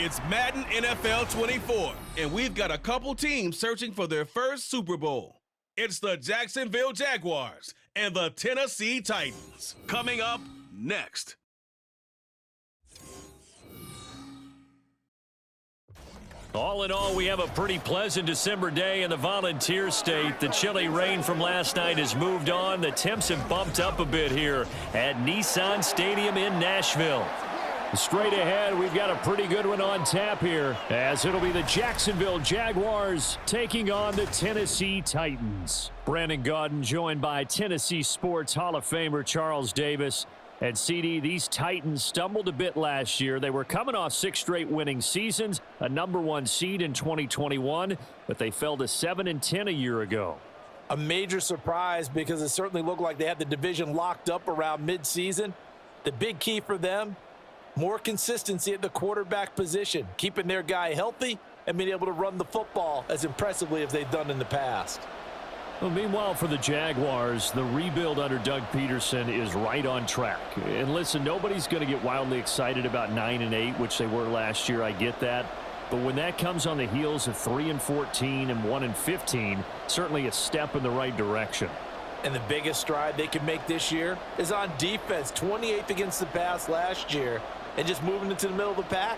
It's Madden NFL 24, and we've got a couple teams searching for their first Super Bowl. It's the Jacksonville Jaguars and the Tennessee Titans. Coming up next. All in all, we have a pretty pleasant December day in the Volunteer State. The chilly rain from last night has moved on. The temps have bumped up a bit here at Nissan Stadium in Nashville. Straight ahead, we've got a pretty good one on tap here, as it'll be the Jacksonville Jaguars taking on the Tennessee Titans. Brandon Gaudin joined by Tennessee Sports Hall of Famer Charles Davis. And CD, these Titans stumbled a bit last year. They were coming off 6 straight winning seasons, a #1 seed in 2021, but they fell to 7-10 a year ago. A major surprise because it certainly looked like they had the division locked up around midseason. The big key for them, more consistency at the quarterback position, keeping their guy healthy and being able to run the football as impressively as they've done in the past. Well, meanwhile, for the Jaguars, the rebuild under Doug Peterson is right on track. And listen, nobody's going to get wildly excited about 9-8, which they were last year. I get that. But when that comes on the heels of 3-14 and 1-15, certainly a step in the right direction. And the biggest stride they can make this year is on defense. 28th against the pass last year, and just moving into the middle of the pack.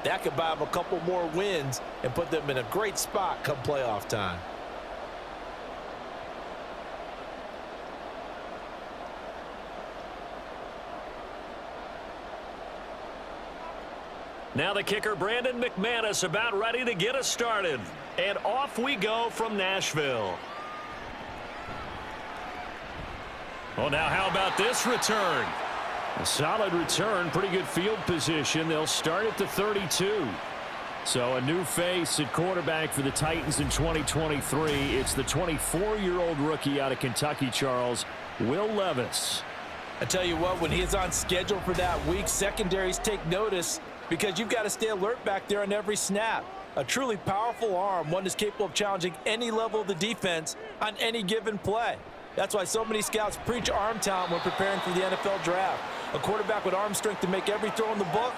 That could buy them a couple more wins and put them in a great spot come playoff time. Now the kicker, Brandon McManus, about ready to get us started. And off we go from Nashville. Well, now how about this return? A solid return, pretty good field position. They'll start at the 32. So a new face at quarterback for the Titans in 2023. It's the 24-year-old rookie out of Kentucky, Charles, Will Levis. I tell you what, when he is on schedule for that week, secondaries take notice because you've got to stay alert back there on every snap. A truly powerful arm, one that's capable of challenging any level of the defense on any given play. That's why so many scouts preach arm talent when preparing for the NFL draft. A quarterback with arm strength to make every throw in the book,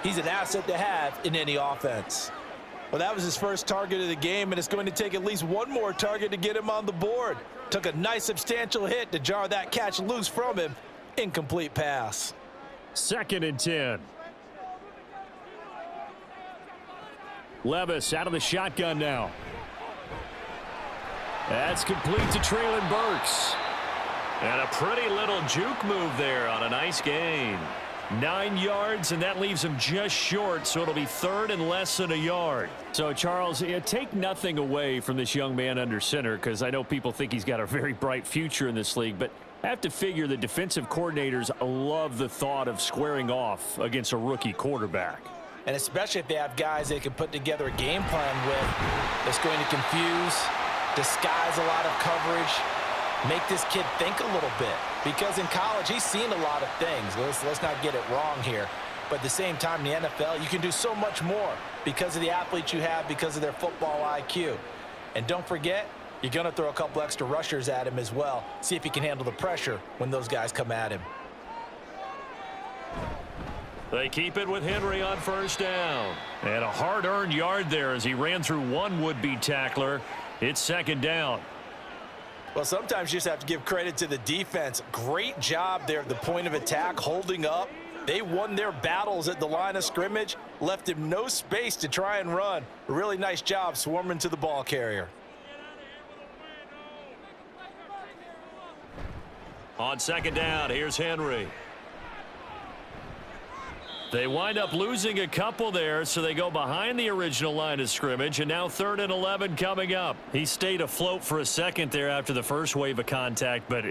he's an asset to have in any offense. Well, that was his first target of the game, and it's going to take at least one more target to get him on the board. Took a nice substantial hit to jar that catch loose from him. Incomplete pass. 2nd and 10. Levis out of the shotgun now. That's complete to Traylon Burks. And a pretty little juke move there on a nice gain. 9 yards, and that leaves him just short, so it'll be 3rd and less than a yard. So, Charles, take nothing away from this young man under center, because I know people think he's got a very bright future in this league, but I have to figure the defensive coordinators love the thought of squaring off against a rookie quarterback. And especially if they have guys they can put together a game plan with that's going to confuse, disguise a lot of coverage, make this kid think a little bit. Because in college, he's seen a lot of things. Let's not get it wrong here. But at the same time, in the NFL, you can do so much more because of the athletes you have, because of their football IQ. And don't forget, you're going to throw a couple extra rushers at him as well. See if he can handle the pressure when those guys come at him. They keep it with Henry on 1st down. And a hard-earned yard there as he ran through one would-be tackler. It's 2nd down. Well, sometimes you just have to give credit to the defense. Great job there at the point of attack, holding up. They won their battles at the line of scrimmage, left him no space to try and run. A really nice job swarming to the ball carrier. On 2nd down, here's Henry. They wind up losing a couple there, so they go behind the original line of scrimmage, and now 3rd and 11 coming up. He stayed afloat for a second there after the first wave of contact, but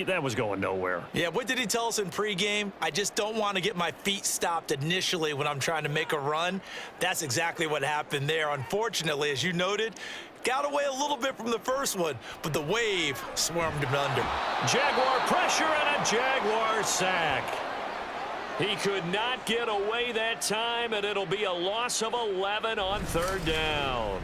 that was going nowhere. Yeah, what did he tell us in pregame? I just don't want to get my feet stopped initially when I'm trying to make a run. That's exactly what happened there. Unfortunately, as you noted, got away a little bit from the first one, but the wave swarmed him under. Jaguar pressure and a Jaguar sack. He could not get away that time, and it'll be a loss of 11 on 3rd down.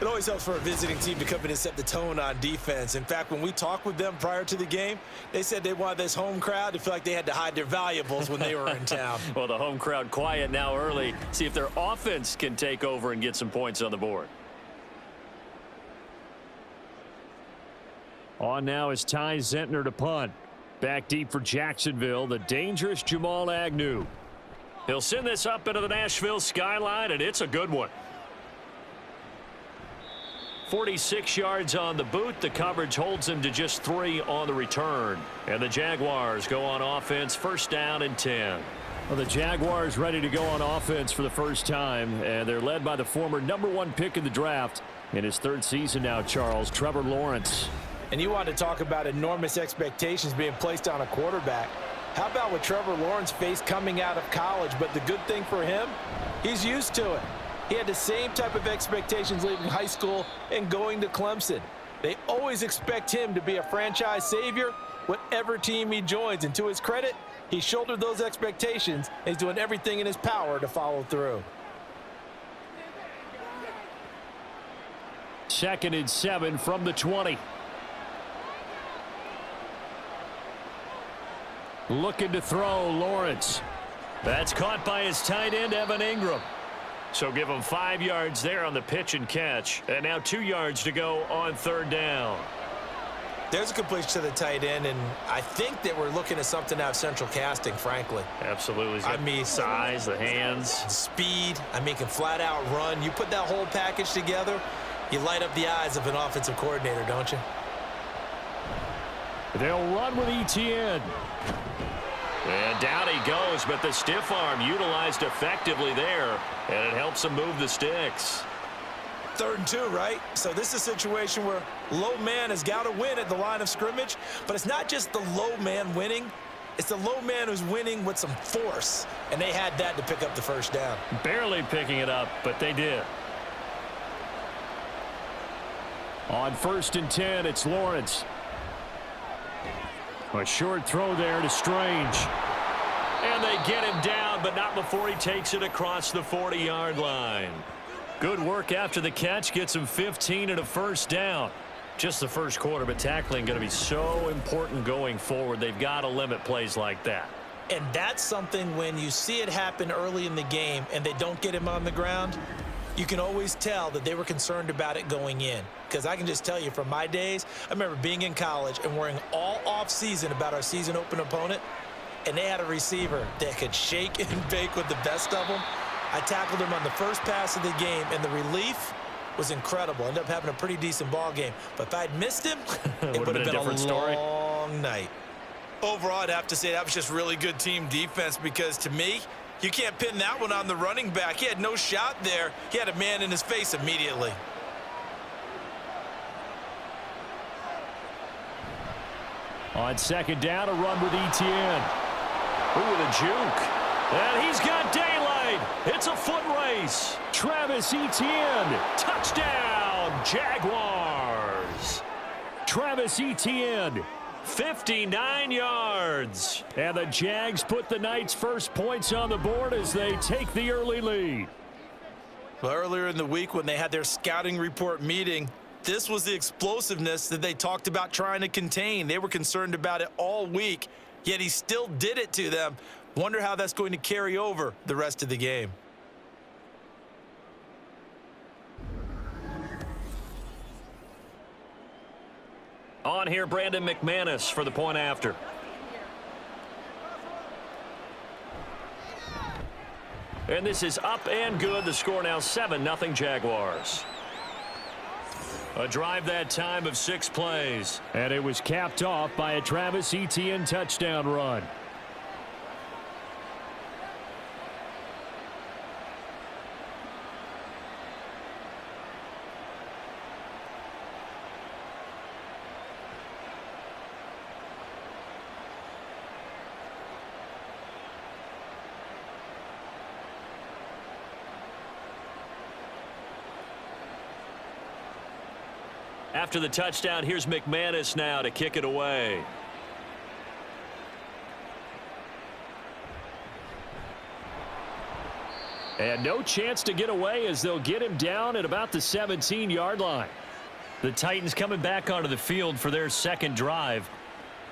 It always helps for a visiting team to come in and set the tone on defense. In fact, when we talked with them prior to the game, they said they wanted this home crowd to feel like they had to hide their valuables when they were in town. Well, the home crowd quiet now early. See if their offense can take over and get some points on the board. On now is Ty Zentner to punt. Back deep for Jacksonville, the dangerous Jamal Agnew. He'll send this up into the Nashville skyline, and it's a good one. 46 yards on the boot. The coverage holds him to just 3 on the return. And the Jaguars go on offense, first down and 10. Well, the Jaguars ready to go on offense for the first time, and they're led by the former #1 pick in the draft in his 3rd season now, Charles, Trevor Lawrence. And you want to talk about enormous expectations being placed on a quarterback. How about what Trevor Lawrence faced coming out of college? But the good thing for him, he's used to it. He had the same type of expectations leaving high school and going to Clemson. They always expect him to be a franchise savior, whatever team he joins. And to his credit, he shouldered those expectations, and he's doing everything in his power to follow through. 2nd and 7 from the 20. Looking to throw, Lawrence. That's caught by his tight end, Evan Ingram. So give him 5 yards there on the pitch and catch. And now 2 yards to go on 3rd down. There's a completion to the tight end, and I think that we're looking at something out of central casting, frankly. Absolutely. He's got size, the hands. Speed. I mean, can flat out run. You put that whole package together, you light up the eyes of an offensive coordinator, don't you? They'll run with ETN. And down he goes, but the stiff arm utilized effectively there, and it helps him move the sticks. 3rd and 2, right? So this is a situation where low man has got to win at the line of scrimmage, but it's not just the low man winning. It's the low man who's winning with some force, and they had that to pick up the first down. Barely picking it up, but they did. On 1st and 10, it's Lawrence. A short throw there to Strange. And they get him down, but not before he takes it across the 40-yard line. Good work after the catch. Gets him 15 and a first down. Just the first quarter, but tackling going to be so important going forward. They've got to limit plays like that. And that's something when you see it happen early in the game and they don't get him on the ground, you can always tell that they were concerned about it going in. Because I can just tell you from my days, I remember being in college and worrying all off-season about our season open opponent, and they had a receiver that could shake and bake with the best of them. I tackled him on the first pass of the game, and the relief was incredible. Ended up having a pretty decent ball game. But if I'd missed him, it would have been a long night. Overall, I'd have to say that was just really good team defense, because to me, you can't pin that one on the running back. He had no shot there. He had a man in his face immediately. On 2nd down, a run with ETN. Ooh, the juke. And he's got daylight. It's a foot race. Travis Etienne. Touchdown, Jaguars. Travis Etienne. 59 yards. And the Jags put the Knights' first points on the board as they take the early lead. Well, earlier in the week when they had their scouting report meeting, this was the explosiveness that they talked about trying to contain. They were concerned about it all week, yet he still did it to them. Wonder how that's going to carry over the rest of the game. On here, Brandon McManus for the point after. And this is up and good. The score now 7-0 Jaguars. A drive that time of 6 plays. And it was capped off by a Travis Etienne touchdown run. After the touchdown, here's McManus now to kick it away. And no chance to get away as they'll get him down at about the 17-yard line. The Titans coming back onto the field for their second drive.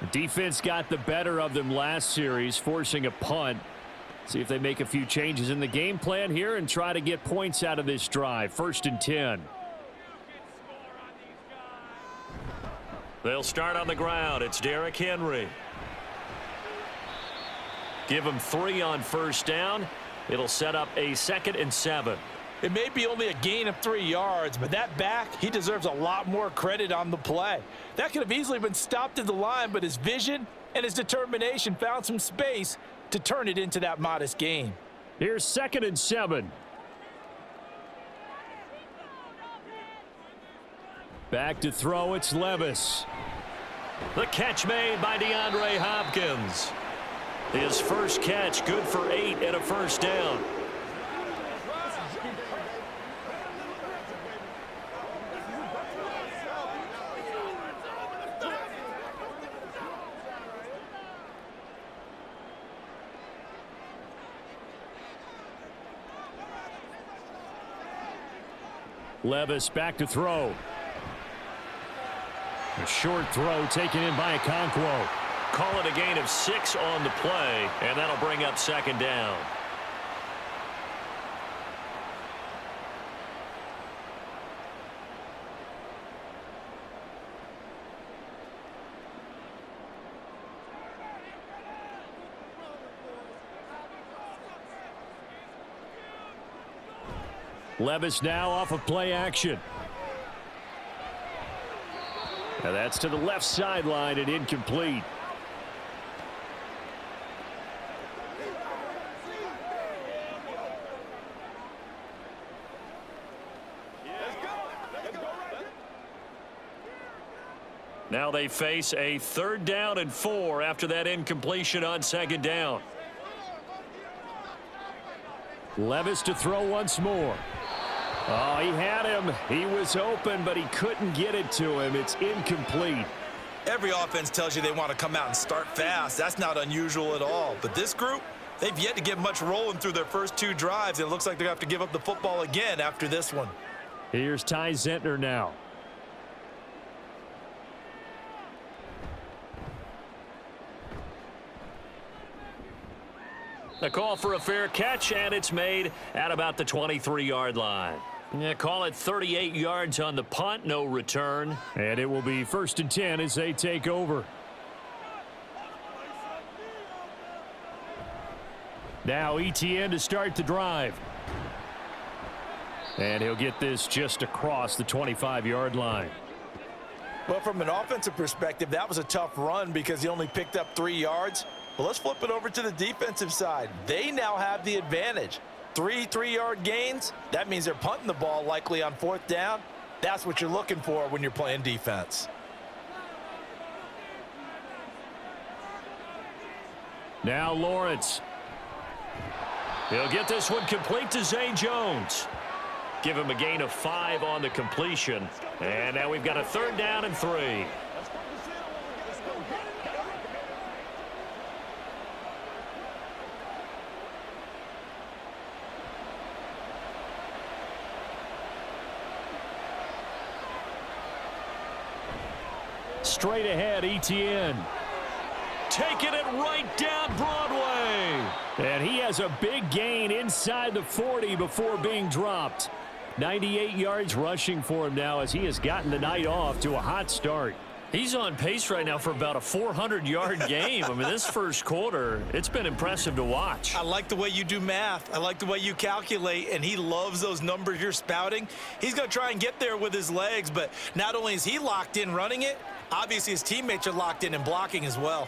The defense got the better of them last series, forcing a punt. See if they make a few changes in the game plan here and try to get points out of this drive. 1st and 10. They'll start on the ground. It's Derrick Henry. Give him 3 on 1st down. It'll set up a 2nd and 7. It may be only a gain of 3 yards, but that back, he deserves a lot more credit on the play. That could have easily been stopped at the line, but his vision and his determination found some space to turn it into that modest gain. Here's 2nd and 7. Back to throw, it's Levis. The catch made by DeAndre Hopkins. His first catch, good for 8 and a 1st down. Levis back to throw. A short throw taken in by Okonkwo. Call it a gain of 6 on the play, and that'll bring up 2nd down. Levis now off of play action. Now that's to the left sideline and incomplete. Now they face a 3rd down and 4 after that incompletion on 2nd down. Levis to throw once more. Oh, he had him. He was open, but he couldn't get it to him. It's incomplete. Every offense tells you they want to come out and start fast. That's not unusual at all. But this group, they've yet to get much rolling through their first 2 drives. It looks like they're going to have to give up the football again after this one. Here's Ty Zentner now. The call for a fair catch, and it's made at about the 23-yard line. Yeah, call it 38 yards on the punt, no return. And it will be 1st and 10 as they take over. Now ETN to start the drive. And he'll get this just across the 25-yard line. Well, from an offensive perspective, that was a tough run because he only picked up 3 yards. But let's flip it over to the defensive side. They now have the advantage. 3 3-yard gains. That means they're punting the ball likely on 4th down. That's what you're looking for when you're playing defense. Now Lawrence. He'll get this one complete to Zay Jones. Give him a gain of 5 on the completion. And now we've got a 3rd down and 3. Straight ahead, ETN. Taking it right down Broadway. And he has a big gain inside the 40 before being dropped. 98 yards rushing for him now as he has gotten the night off to a hot start. He's on pace right now for about a 400-yard game. I mean, this first quarter, it's been impressive to watch. I like the way you do math. I like the way you calculate, and he loves those numbers you're spouting. He's going to try and get there with his legs, but not only is he locked in running it, obviously his teammates are locked in and blocking as well.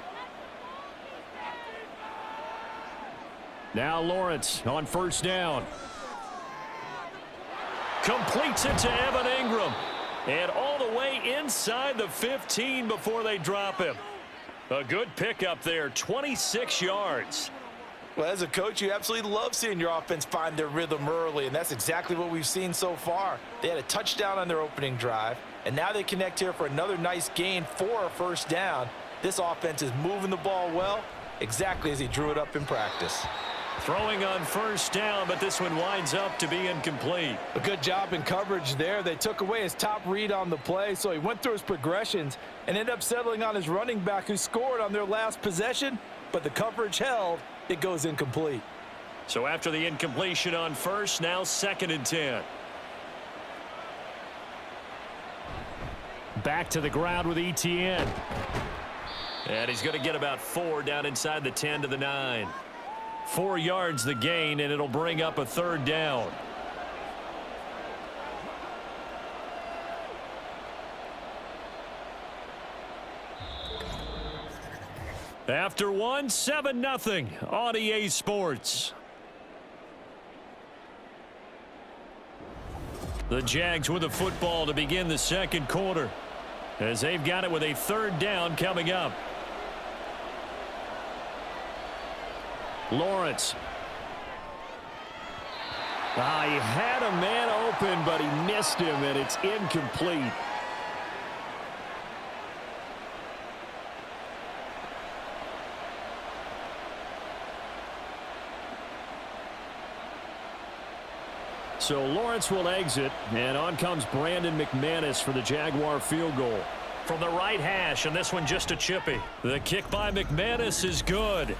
Now Lawrence on 1st down. Completes it to Evan Ingram. And all the way inside the 15 before they drop him. A good pickup there, 26 yards. Well, as a coach, you absolutely love seeing your offense find their rhythm early, and that's exactly what we've seen so far. They had a touchdown on their opening drive, and now they connect here for another nice gain for a 1st down. This offense is moving the ball well, exactly as he drew it up in practice. Throwing on first down, but this one winds up to be incomplete. A good job in coverage there. They took away his top read on the play, so he went through his progressions and ended up settling on his running back who scored on their last possession, but the coverage held. It goes incomplete. So after the incompletion on first, now 2nd and 10. Back to the ground with ETN. And he's going to get about 4 down inside the 10 to the 9. 4 yards the gain, and it'll bring up a 3rd down. After one, 7-0 on EA Sports. The Jags with the football to begin the 2nd quarter, as they've got it with a 3rd down coming up. Lawrence. He had a man open, but he missed him, and it's incomplete. So Lawrence will exit, and on comes Brandon McManus for the Jaguar field goal. From the right hash, and this one just a chippy. The kick by McManus is good.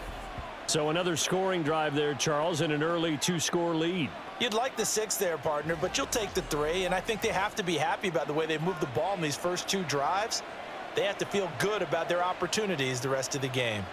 So another scoring drive there, Charles, and an early 2-score lead. You'd like the 6 there, partner, but you'll take the 3, and I think they have to be happy about the way they moved the ball in these first 2 drives. They have to feel good about their opportunities the rest of the game.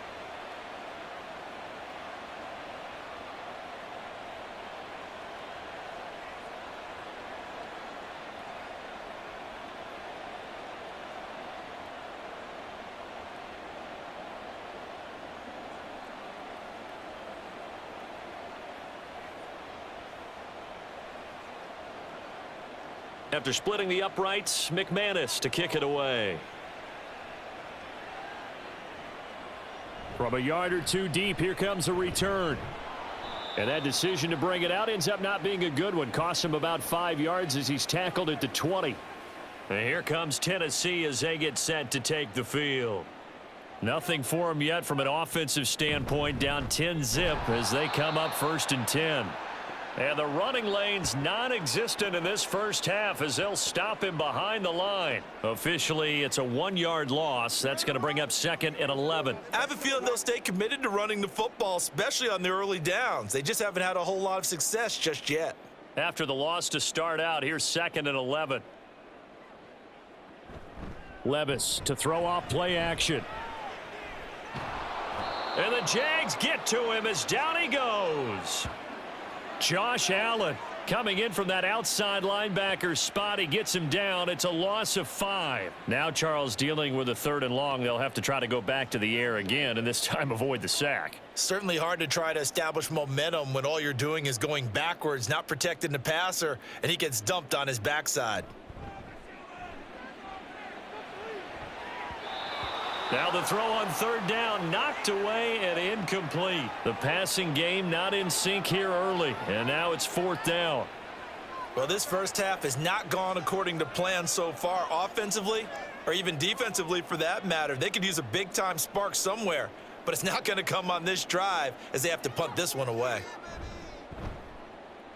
After splitting the uprights, McManus to kick it away. From a yard or 2 deep, here comes a return. And that decision to bring it out ends up not being a good one. Costs him about 5 yards as he's tackled at the 20. And here comes Tennessee as they get set to take the field. Nothing for them yet from an offensive standpoint, down 10-zip as they come up 1st and 10. And the running lane's non-existent in this first half as they'll stop him behind the line. Officially, it's a 1-yard loss. That's going to bring up 2nd and 11. I have a feeling they'll stay committed to running the football, especially on the early downs. They just haven't had a whole lot of success just yet. After the loss to start out, here's 2nd and 11. Levis to throw off play action. And the Jags get to him as down he goes. Josh Allen coming in from that outside linebacker spot. He gets him down. It's a loss of 5. Now Charles dealing with a 3rd and long. They'll have to try to go back to the air again and this time avoid the sack. Certainly hard to try to establish momentum when all you're doing is going backwards, not protecting the passer, and he gets dumped on his backside. Now the throw on 3rd down, knocked away and incomplete. The passing game not in sync here early, and now it's 4th down. Well, this first half has not gone according to plan so far offensively, or even defensively for that matter. They could use a big-time spark somewhere, but it's not going to come on this drive as they have to punt this one away.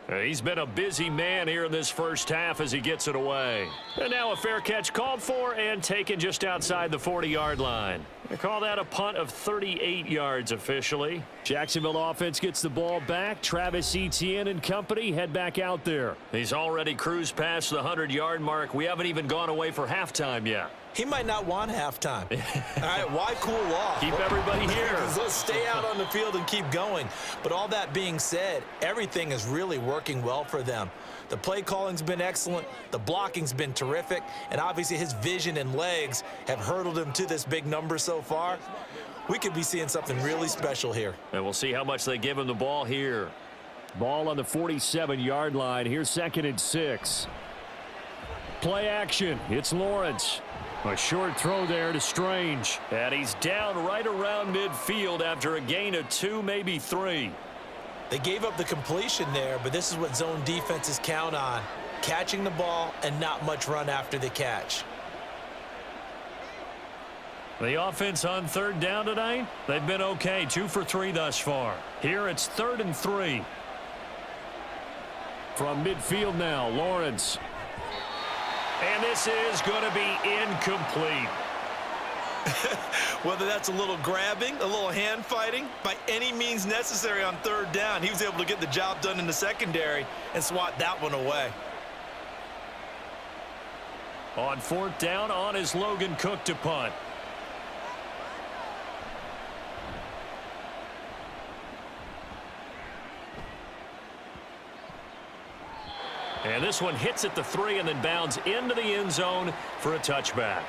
He's been a busy man here in this first half as he gets it away. And now a fair catch called for and taken just outside the 40-yard line. They call that a punt of 38 yards officially. Jacksonville offense gets the ball back. Travis Etienne and company head back out there. He's already cruised past the 100-yard mark. We haven't even gone away for halftime yet. He might not want halftime. All right, why cool off? Keep everybody here. Let's stay out on the field and keep going. But all that being said, everything is really working well for them. The play calling's been excellent, the blocking's been terrific, and obviously his vision and legs have hurdled him to this big number so far. We could be seeing something really special here. And we'll see how much they give him the ball here. Ball on the 47-yard line. Here's 2nd and 6. Play action. It's Lawrence. A short throw there to Strange. And he's down right around midfield after a gain of 2, maybe 3. They gave up the completion there, but this is what zone defenses count on. Catching the ball and not much run after the catch. The offense on third down tonight, they've been okay, 2 for 3 thus far. Here it's 3rd and 3. From midfield now, Lawrence. And this is going to be incomplete. Whether that's a little grabbing, a little hand fighting, by any means necessary on third down, he was able to get the job done in the secondary and swat that one away. On 4th down, on is Logan Cook to punt. And this one hits at the 3 and then bounds into the end zone for a touchback.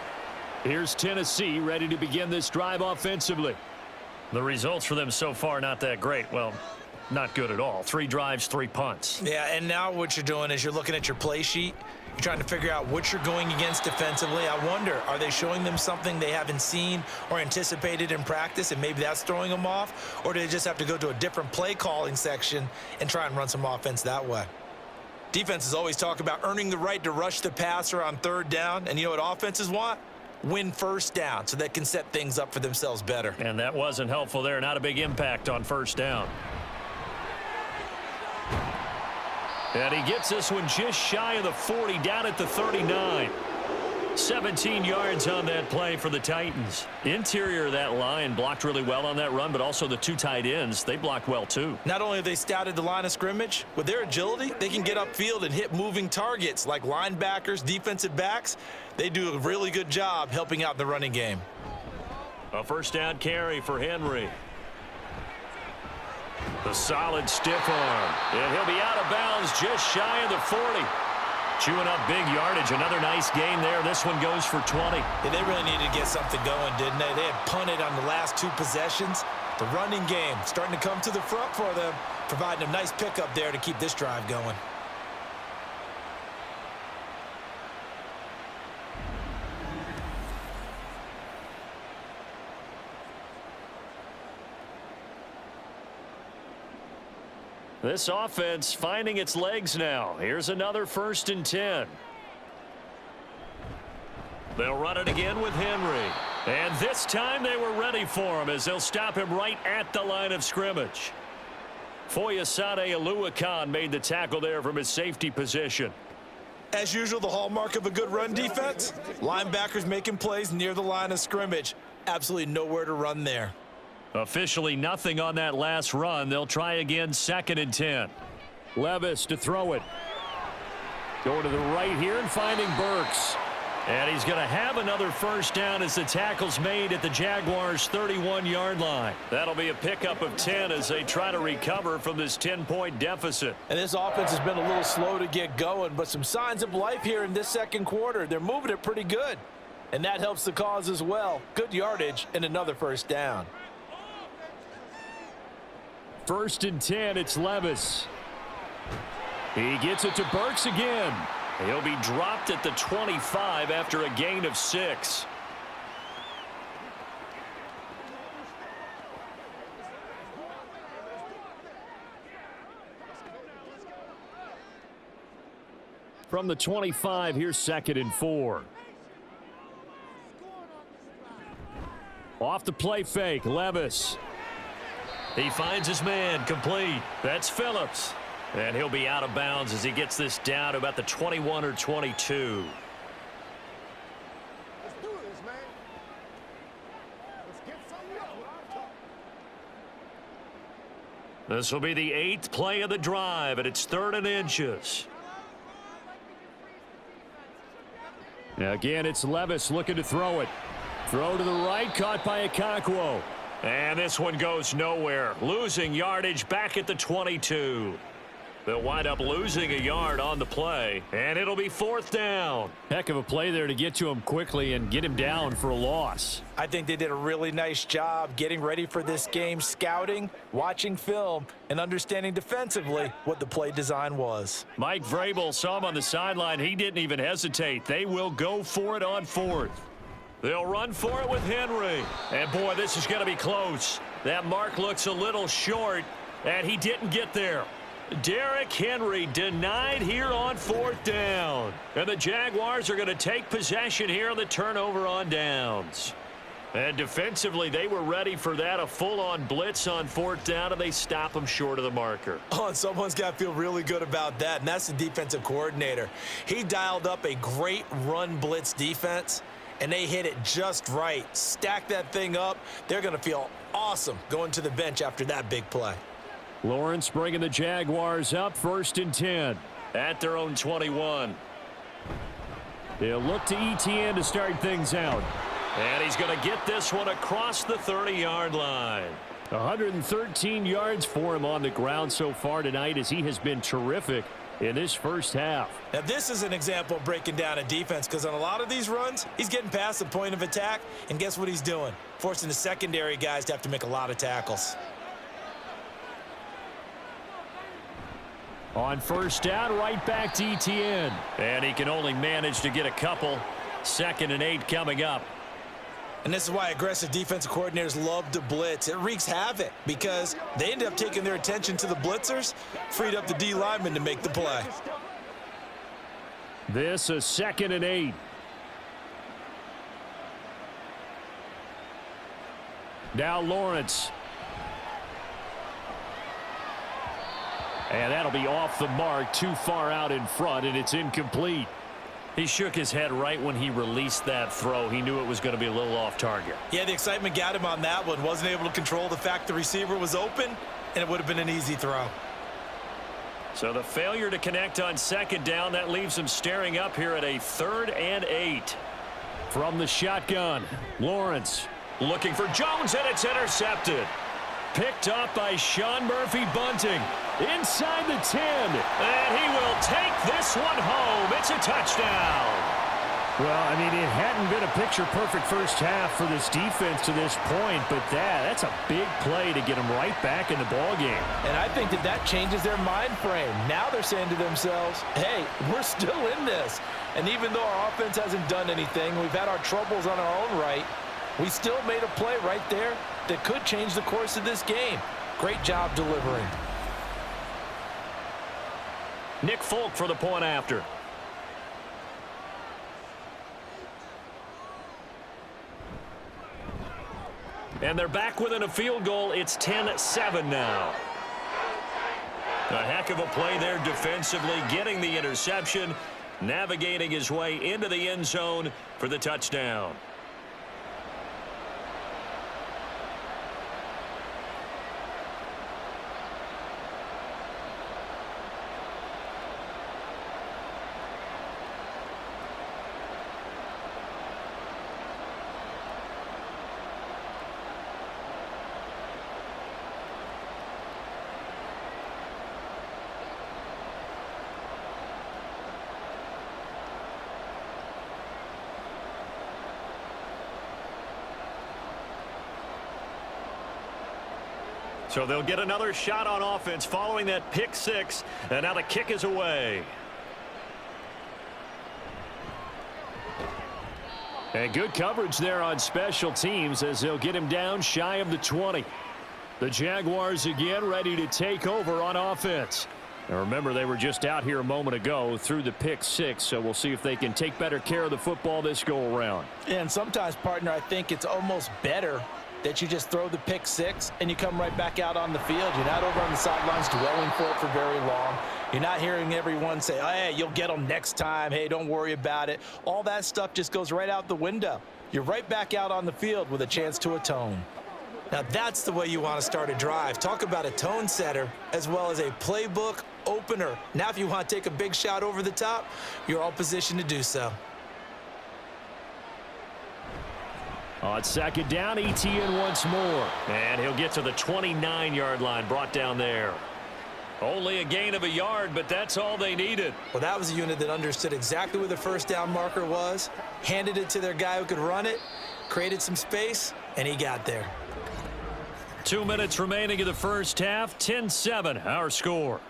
Here's Tennessee ready to begin this drive offensively. The results for them so far not that great. Well, not good at all. 3 drives, 3 punts. Yeah, and now what you're doing is you're looking at your play sheet. You're trying to figure out what you're going against defensively. I wonder, are they showing them something they haven't seen or anticipated in practice, and maybe that's throwing them off? Or do they just have to go to a different play calling section and try and run some offense that way? Defenses always talk about earning the right to rush the passer on third down, and you know what offenses want? Win first down so they can set things up for themselves better. And that wasn't helpful there. Not a big impact on first down. And he gets this one just shy of the 40, down at the 39. 17 yards on that play for the Titans. Interior of that line blocked really well on that run, but also the 2 tight ends, they blocked well too. Not only have they scouted the line of scrimmage, with their agility, they can get upfield and hit moving targets like linebackers, defensive backs. They do a really good job helping out the running game. A first down carry for Henry. The solid stiff arm. And he'll be out of bounds just shy of the 40. Chewing up big yardage. Another nice gain there. This one goes for 20. Yeah, they really needed to get something going, didn't they? They had punted on the last 2 possessions. The running game starting to come to the front for them, providing a nice pickup there to keep this drive going. This offense finding its legs now. Here's another 1st and 10. They'll run it again with Henry. And this time they were ready for him as they'll stop him right at the line of scrimmage. Foyesade Oluwakan made the tackle there from his safety position. As usual, the hallmark of a good run defense, linebackers making plays near the line of scrimmage. Absolutely nowhere to run there. Officially nothing on that last run. They'll try again, 2nd and 10. Levis to throw it. Going to the right here and finding Burks. And he's going to have another first down as the tackle's made at the Jaguars' 31-yard line. That'll be a pickup of 10 as they try to recover from this 10-point deficit. And this offense has been a little slow to get going, but some signs of life here in this second quarter. They're moving it pretty good. And that helps the cause as well. Good yardage and another first down. 1st and 10, it's Levis. He gets it to Burks again. He'll be dropped at the 25 after a gain of 6. From the 25, here's 2nd and 4. Off the play fake, Levis. He finds his man, complete. That's Phillips. And he'll be out of bounds as he gets this down to about the 21 or 22. Let's do this, man. Let's get something going. This will be the 8th play of the drive, and it's 3rd and inches. Now again, it's Levis looking to throw it. Throw to the right, caught by Okonkwo. And this one goes nowhere. Losing yardage back at the 22. They'll wind up losing a yard on the play, and it'll be 4th down. Heck of a play there to get to him quickly and get him down for a loss. I think they did a really nice job getting ready for this game, scouting, watching film, and understanding defensively what the play design was. Mike Vrabel saw him on the sideline. He didn't even hesitate. They will go for it on 4th. They'll run for it with Henry. And, boy, this is going to be close. That mark looks a little short, and he didn't get there. Derrick Henry denied here on 4th down. And the Jaguars are going to take possession here on the turnover on downs. And defensively, they were ready for that, a full-on blitz on 4th down, and they stop them short of the marker. Oh, and someone's got to feel really good about that, and that's the defensive coordinator. He dialed up a great run blitz defense, and they hit it just right. Stack that thing up. They're going to feel awesome going to the bench after that big play. Lawrence bringing the Jaguars up 1st and 10 at their own 21. They'll look to Etienne to start things out. And he's going to get this one across the 30-yard line. 113 yards for him on the ground so far tonight, as he has been terrific in this first half. Now, this is an example of breaking down a defense, because on a lot of these runs, he's getting past the point of attack, and guess what he's doing? Forcing the secondary guys to have to make a lot of tackles. On 1st down, right back to Etienne. And he can only manage to get a couple. 2nd and 8 coming up. And this is why aggressive defensive coordinators love to blitz. It wreaks havoc because they end up taking their attention to the blitzers, freed up the D lineman to make the play. This is 2nd and 8. Now Lawrence. And that'll be off the mark, too far out in front, and it's incomplete. He shook his head right when he released that throw. He knew it was going to be a little off target. Yeah, the excitement got him on that one. Wasn't able to control the fact the receiver was open, and it would have been an easy throw. So the failure to connect on 2nd down, that leaves him staring up here at a 3rd and 8. From the shotgun, Lawrence looking for Jones, and it's intercepted. Picked up by Sean Murphy-Bunting. Inside the 10, and he will take this one home. It's a touchdown. Well, I mean, it hadn't been a picture-perfect first half for this defense to this point, but that's a big play to get them right back in the ballgame. And I think that changes their mind frame. Now they're saying to themselves, hey, we're still in this. And even though our offense hasn't done anything, we've had our troubles on our own right, we still made a play right there that could change the course of this game. Great job delivering. Nick Folk for the point after. And they're back within a field goal. It's 10-7 now. A heck of a play there defensively, getting the interception, navigating his way into the end zone for the touchdown. So they'll get another shot on offense following that pick 6, and now the kick is away. And good coverage there on special teams as they'll get him down shy of the 20. The Jaguars again ready to take over on offense. And remember, they were just out here a moment ago through the pick 6, so we'll see if they can take better care of the football this go around. And sometimes, partner, I think it's almost better that you just throw the pick 6 and you come right back out on the field. You're not over on the sidelines dwelling for it for very long. You're not hearing everyone say, oh, hey, you'll get them next time. Hey, don't worry about it. All that stuff just goes right out the window. You're right back out on the field with a chance to atone. Now, that's the way you want to start a drive. Talk about a tone setter as well as a playbook opener. Now, if you want to take a big shot over the top, you're all positioned to do so. On 2nd down, Etienne once more. And he'll get to the 29-yard line, brought down there. Only a gain of a yard, but that's all they needed. Well, that was a unit that understood exactly where the first down marker was, handed it to their guy who could run it, created some space, and he got there. 2 minutes remaining in the first half, 10-7, our score.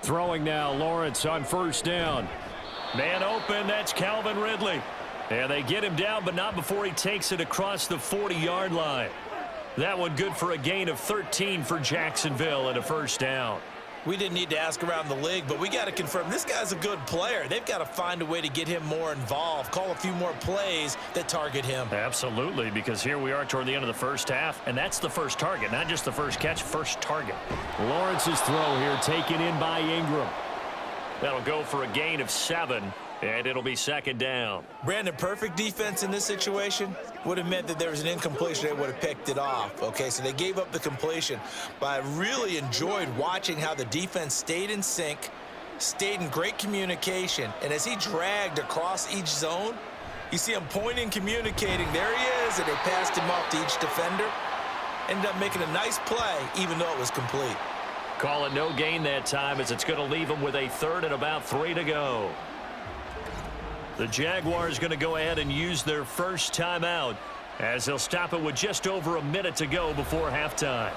Throwing now, Lawrence on 1st down. Man open, that's Calvin Ridley. And they get him down, but not before he takes it across the 40-yard line. That one good for a gain of 13 for Jacksonville and a 1st down. We didn't need to ask around the league, but we got to confirm this guy's a good player. They've got to find a way to get him more involved, call a few more plays that target him. Absolutely, because here we are toward the end of the first half, and that's the first target, not just the first catch, first target. Lawrence's throw here taken in by Ingram. That'll go for a gain of 7, and it'll be second down. Brandon, perfect defense in this situation would have meant that there was an incompletion. They would have picked it off. Okay, so they gave up the completion. But I really enjoyed watching how the defense stayed in sync, stayed in great communication. And as he dragged across each zone, you see him pointing, communicating. There he is, and they passed him off to each defender. Ended up making a nice play, even though it was complete. Call it no gain that time, as it's going to leave them with a third and about 3 to go. The Jaguars going to go ahead and use their first timeout, as they'll stop it with just over a minute to go before halftime.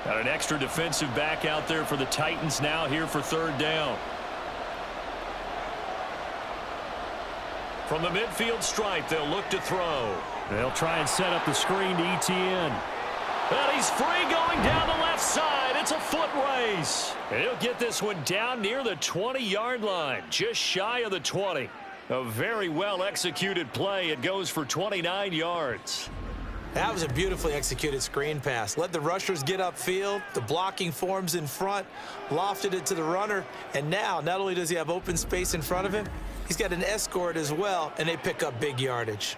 Got an extra defensive back out there for the Titans now here for third down. From the midfield stripe, they'll look to throw. They'll try and set up the screen to Etienne. And he's free going down the left side. It's a foot race. And he'll get this one down near the 20-yard line, just shy of the 20. A very well-executed play. It goes for 29 yards. That was a beautifully executed screen pass. Let the rushers get upfield. The blocking forms in front, lofted it to the runner. And now, not only does he have open space in front of him, he's got an escort as well, and they pick up big yardage.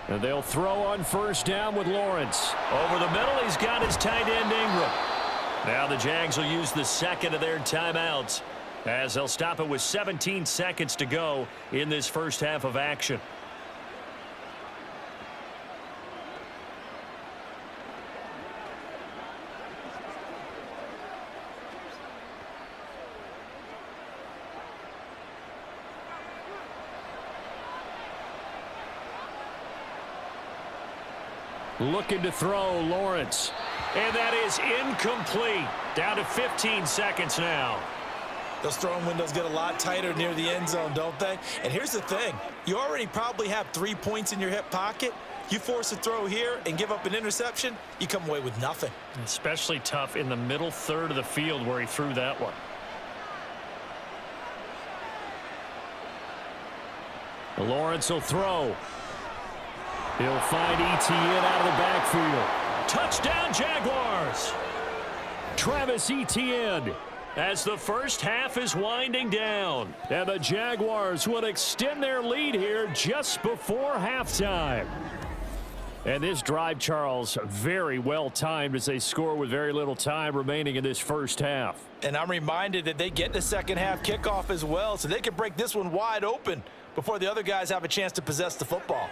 And they'll throw on first down with Lawrence. Over the middle, he's got his tight end Ingram. Now the Jags will use the second of their timeouts, as they'll stop it with 17 seconds to go in this first half of action. Looking to throw, Lawrence. And that is incomplete. Down to 15 seconds now. Those throwing windows get a lot tighter near the end zone, don't they? And here's the thing. You already probably have 3 points in your hip pocket. You force a throw here and give up an interception, you come away with nothing. Especially tough in the middle third of the field where he threw that one. Lawrence will throw. He'll find Etienne out of the backfield. Touchdown, Jaguars! Travis Etienne, as the first half is winding down. And the Jaguars will extend their lead here just before halftime. And this drive, Charles, very well timed as they score with very little time remaining in this first half. And I'm reminded that they get the second half kickoff as well, so they can break this one wide open before the other guys have a chance to possess the football.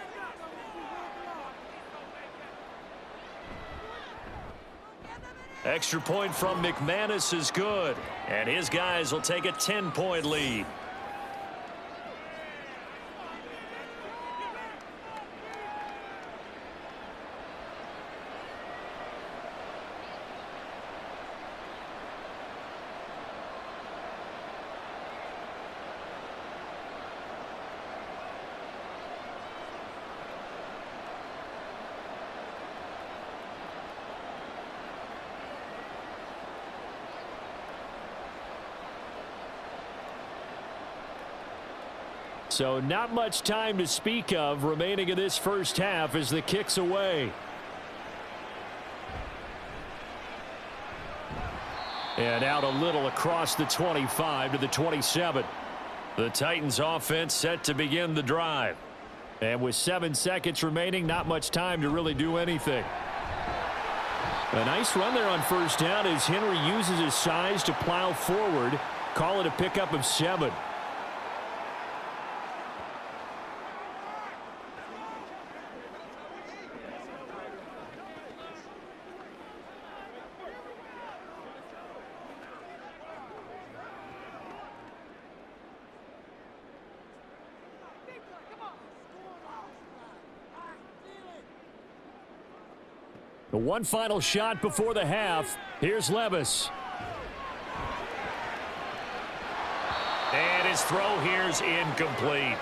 Extra point from McManus is good, and his guys will take a 10-point lead. So not much time to speak of remaining in this first half as the kick's away. And out a little across the 25 to the 27. The Titans offense set to begin the drive. And with 7 seconds remaining, not much time to really do anything. A nice run there on first down as Henry uses his size to plow forward. Call it a pickup of 7. The one final shot before the half. Here's Levis. And his throw here's incomplete.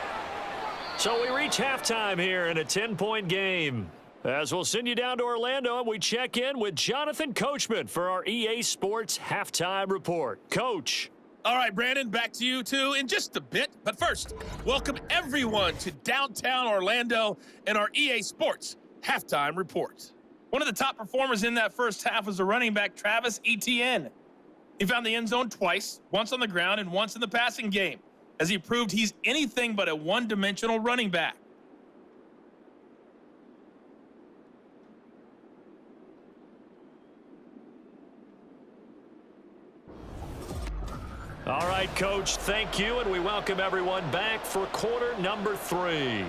So we reach halftime here in a 10-point game. As we'll send you down to Orlando, and we check in with Jonathan Coachman for our EA Sports Halftime Report. Coach. All right, Brandon, back to you two in just a bit. But first, welcome everyone to downtown Orlando and our EA Sports Halftime Report. One of the top performers in that first half was the running back Travis Etienne. He found the end zone twice, once on the ground and once in the passing game, as he proved he's anything but a one-dimensional running back. All right, Coach, thank you, and we welcome everyone back for quarter number 3.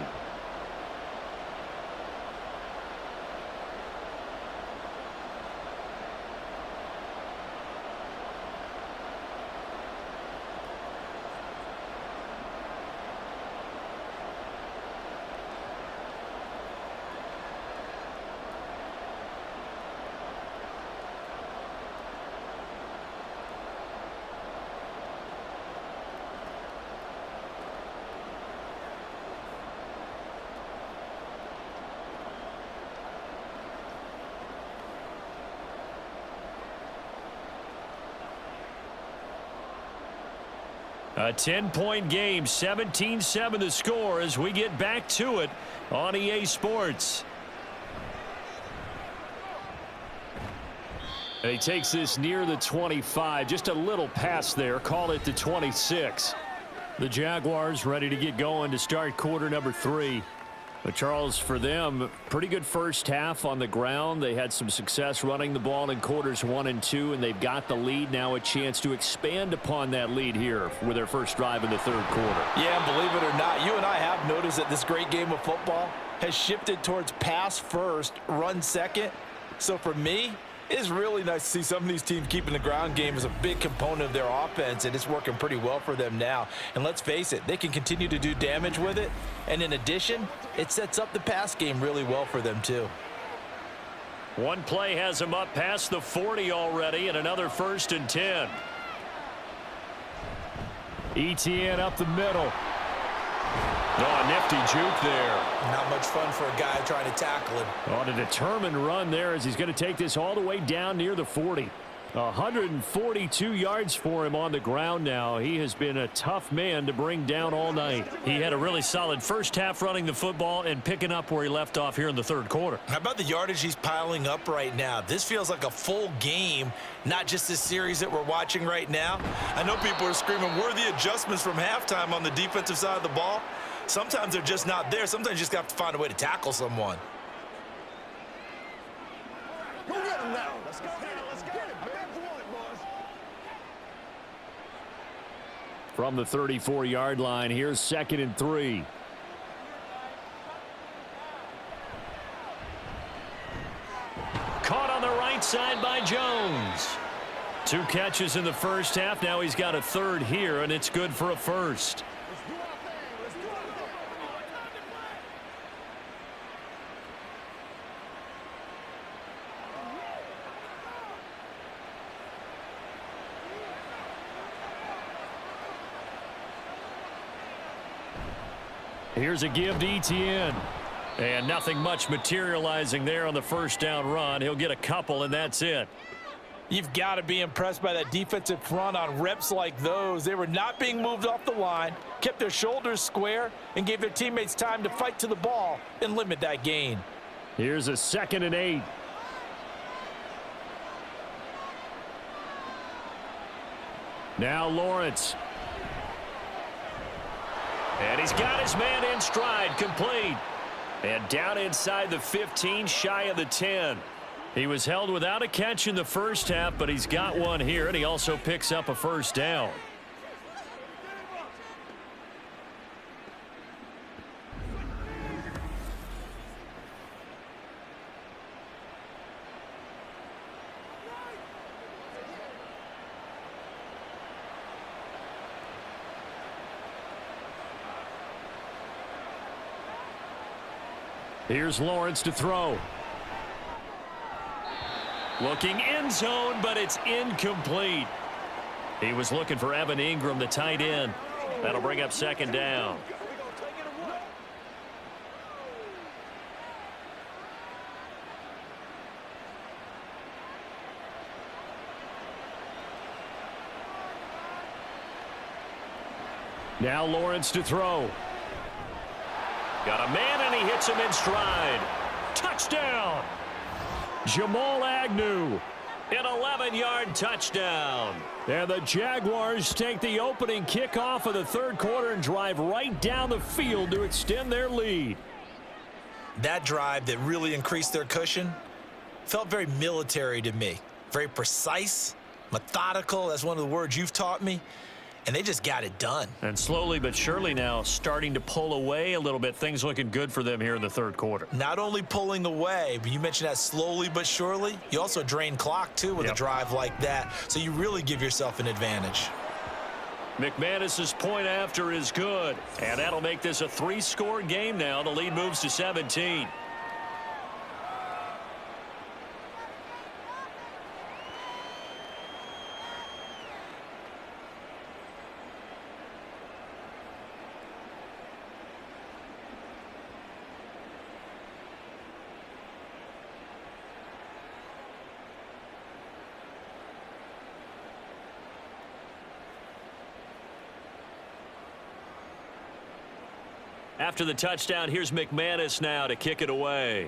A 10-point game, 17-7 the score as we get back to it on EA Sports. And he takes this near the 25, just a little pass there, call it the 26. The Jaguars ready to get going to start quarter number 3. But Charles, for them, pretty good first half on the ground. They had some success running the ball in quarters 1 and 2, and they've got the lead. Now a chance to expand upon that lead here with their first drive in the third quarter. Yeah, believe it or not, you and I have noticed that this great game of football has shifted towards pass first, run second. So for me, it's really nice to see some of these teams keeping the ground game as a big component of their offense, and it's working pretty well for them now. And let's face it, they can continue to do damage with it. And in addition, it sets up the pass game really well for them too. One play has them up past the 40 already, and another 1st and 10. Etienne up the middle. Oh, nifty juke there. Not much fun for a guy trying to tackle him. On a determined run there as he's going to take this all the way down near the 40. 142 yards for him on the ground now. He has been a tough man to bring down all night. He had a really solid first half running the football and picking up where he left off here in the third quarter. How about the yardage he's piling up right now? This feels like a full game, not just this series that we're watching right now. I know people are screaming, where are the adjustments from halftime on the defensive side of the ball? Sometimes they're just not there. Sometimes you just have to find a way to tackle someone. Go get him now. Let's go. Let's get it, man. Boys. From the 34-yard line, here's 2nd and 3. Caught on the right side by Jones. 2 catches in the first half. Now he's got a third here, and it's good for a first. Here's a give to Etienne. And nothing much materializing there on the first down run. He'll get a couple, and that's it. You've got to be impressed by that defensive front on reps like those. They were not being moved off the line, kept their shoulders square, and gave their teammates time to fight to the ball and limit that gain. Here's a 2nd and 8. Now Lawrence. And he's got his man in stride, complete. And down inside the 15, shy of the 10. He was held without a catch in the first half, but he's got one here, and he also picks up a first down. Here's Lawrence to throw. Looking end zone, but it's incomplete. He was looking for Evan Ingram, the tight end. That'll bring up second down. Now Lawrence to throw. Got a man, and he hits him in stride. Touchdown! Jamal Agnew, an 11-yard touchdown. And the Jaguars take the opening kickoff of the third quarter and drive right down the field to extend their lead. That drive that really increased their cushion felt very military to me. Very precise, methodical. That's one of the words you've taught me. And they just got it done. And slowly but surely now starting to pull away a little bit. Things looking good for them here in the third quarter. Not only pulling away, but you mentioned that slowly but surely. You also drain clock, too, with a drive like that. So you really give yourself an advantage. McManus's point after is good. And that'll make this a 3-score game now. The lead moves to 17. After the touchdown, here's McManus now to kick it away.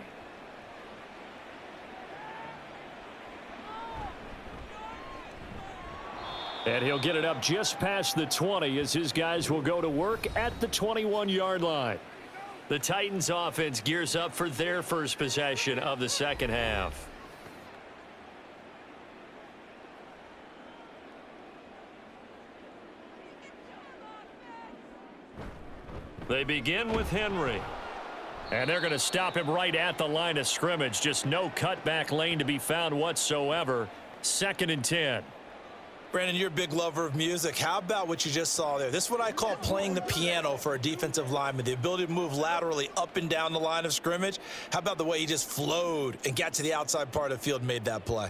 And he'll get it up just past the 20 as his guys will go to work at the 21-yard line. The Titans offense gears up for their first possession of the second half. They begin with Henry. And they're going to stop him right at the line of scrimmage. Just no cutback lane to be found whatsoever. 2nd and 10. Brandon, you're a big lover of music. How about what you just saw there? This is what I call playing the piano for a defensive lineman. The ability to move laterally up and down the line of scrimmage. How about the way he just flowed and got to the outside part of the field and made that play?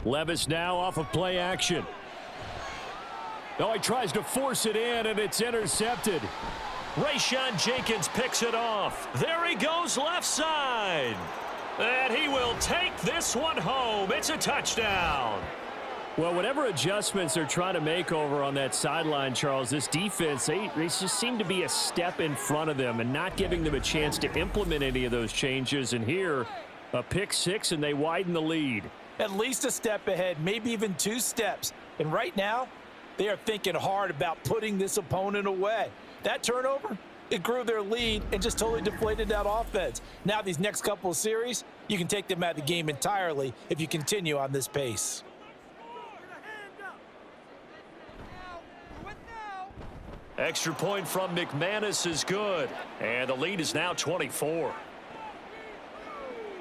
Levis now off of play action. Oh, he tries to force it in, and it's intercepted. Rayshawn Jenkins picks it off. There he goes left side. And he will take this one home. It's a touchdown. Well, whatever adjustments they're trying to make over on that sideline, Charles, this defense, they just seem to be a step in front of them and not giving them a chance to implement any of those changes. And here, a pick 6, and they widen the lead. At least a step ahead, maybe even 2 steps. And right now, they are thinking hard about putting this opponent away. That turnover, it grew their lead and just totally deflated that offense. Now these next couple of series, you can take them out of the game entirely if you continue on this pace. Extra point from McManus is good. And the lead is now 24.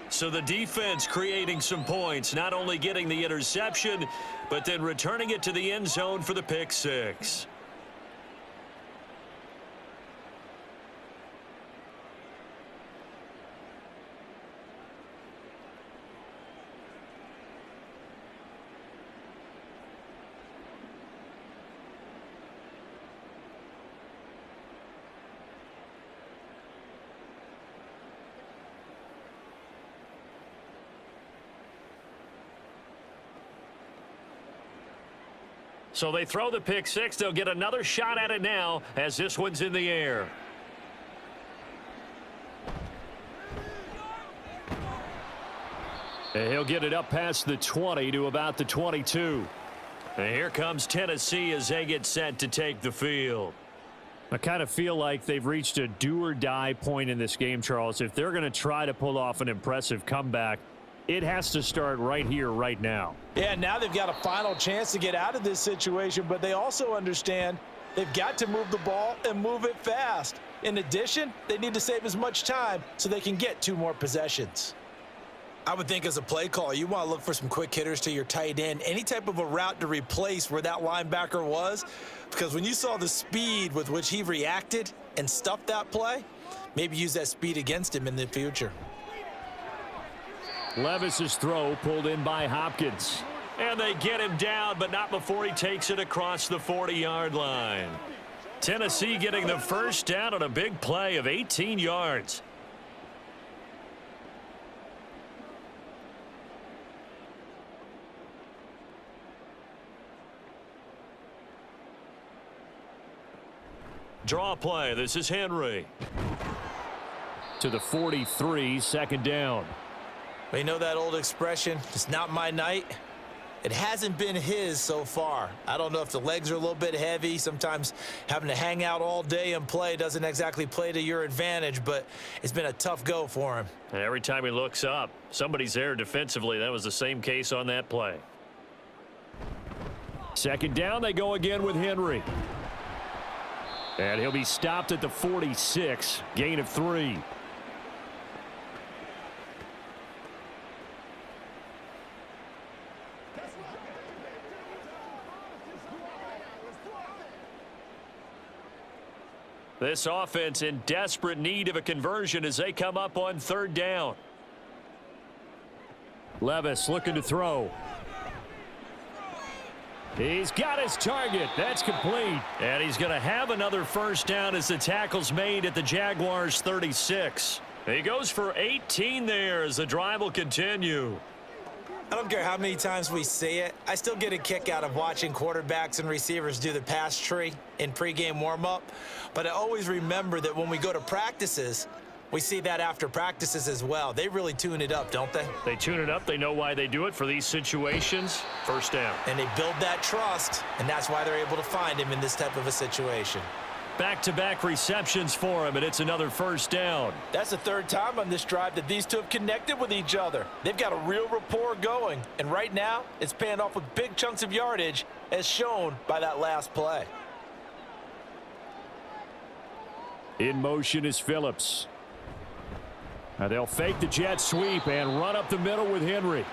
So the defense creating some points, not only getting the interception, but then returning it to the end zone for the pick 6. So they throw the pick 6. They'll get another shot at it now as this one's in the air. And he'll get it up past the 20 to about the 22. And here comes Tennessee as they get set to take the field. I kind of feel like they've reached a do-or-die point in this game, Charles. If they're going to try to pull off an impressive comeback, it has to start right here, right now. Yeah, now they've got a final chance to get out of this situation, but they also understand they've got to move the ball and move it fast. In addition, they need to save as much time so they can get 2 more possessions. I would think as a play caller, you want to look for some quick hitters to your tight end, any type of a route to replace where that linebacker was, because when you saw the speed with which he reacted and stuffed that play, maybe use that speed against him in the future. Levis's throw pulled in by Hopkins. And they get him down, but not before he takes it across the 40-yard line. Tennessee getting the first down on a big play of 18 yards. Draw play. This is Henry. To the 43, second down. But you know that old expression, it's not my night? It hasn't been his so far. I don't know if the legs are a little bit heavy. Sometimes having to hang out all day and play doesn't exactly play to your advantage, but it's been a tough go for him. And every time he looks up, somebody's there defensively. That was the same case on that play. Second down, they go again with Henry. And he'll be stopped at the 46, gain of 3. This offense in desperate need of a conversion as they come up on third down. Levis looking to throw. He's got his target. That's complete. And he's going to have another first down as the tackle's made at the Jaguars 36. He goes for 18 there as the drive will continue. I don't care how many times we see it. I still get a kick out of watching quarterbacks and receivers do the pass tree in pregame warm-up. But I always remember that when we go to practices, we see that after practices as well. They really tune it up, don't they? They tune it up. They know why they do it for these situations. First down. And they build that trust, and that's why they're able to find him in this type of a situation. Back-to-back receptions for him, and it's another first down. That's the third time on this drive that these two have connected with each other. They've got a real rapport going, and right now it's paying off with big chunks of yardage as shown by that last play. In motion is Phillips. Now they'll fake the jet sweep and run up the middle with Henry.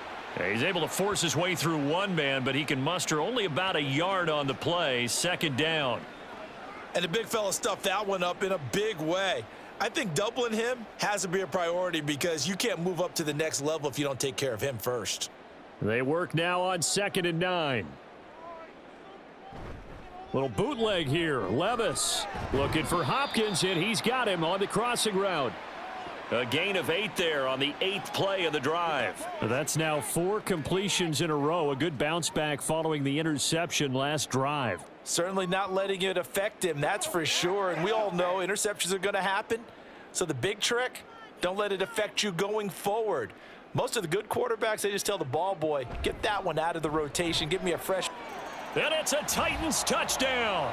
He's able to force his way through one man, but he can muster only about a yard on the play. Second down. And the big fella stuffed that one up in a big way. I think doubling him has to be a priority because you can't move up to the next level if you don't take care of him first. They work now on 2nd and 9. Little bootleg here. Levis looking for Hopkins, and he's got him on the crossing route. A gain of 8 there on the 8th play of the drive. That's now 4 completions in a row. A good bounce back following the interception last drive. Certainly not letting it affect him, that's for sure. And we all know interceptions are going to happen. So the big trick, don't let it affect you going forward. Most of the good quarterbacks, they just tell the ball boy, get that one out of the rotation. Give me a fresh. And it's a Titans touchdown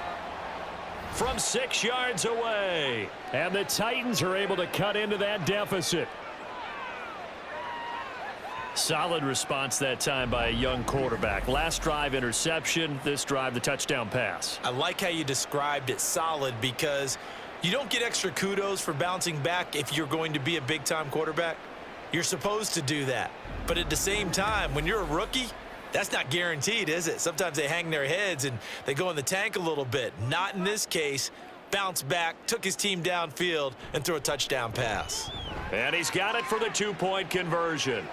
from 6 yards away. And the Titans are able to cut into that deficit. Solid response that time by a young quarterback. Last drive interception, this drive the touchdown pass. I like how you described it, solid, because you don't get extra kudos for bouncing back if you're going to be a big-time quarterback. You're supposed to do that. But at the same time, when you're a rookie, that's not guaranteed, is it? Sometimes they hang their heads and they go in the tank a little bit. Not in this case. Bounce back, took his team downfield, and threw a touchdown pass. And he's got it for the 2-point conversion.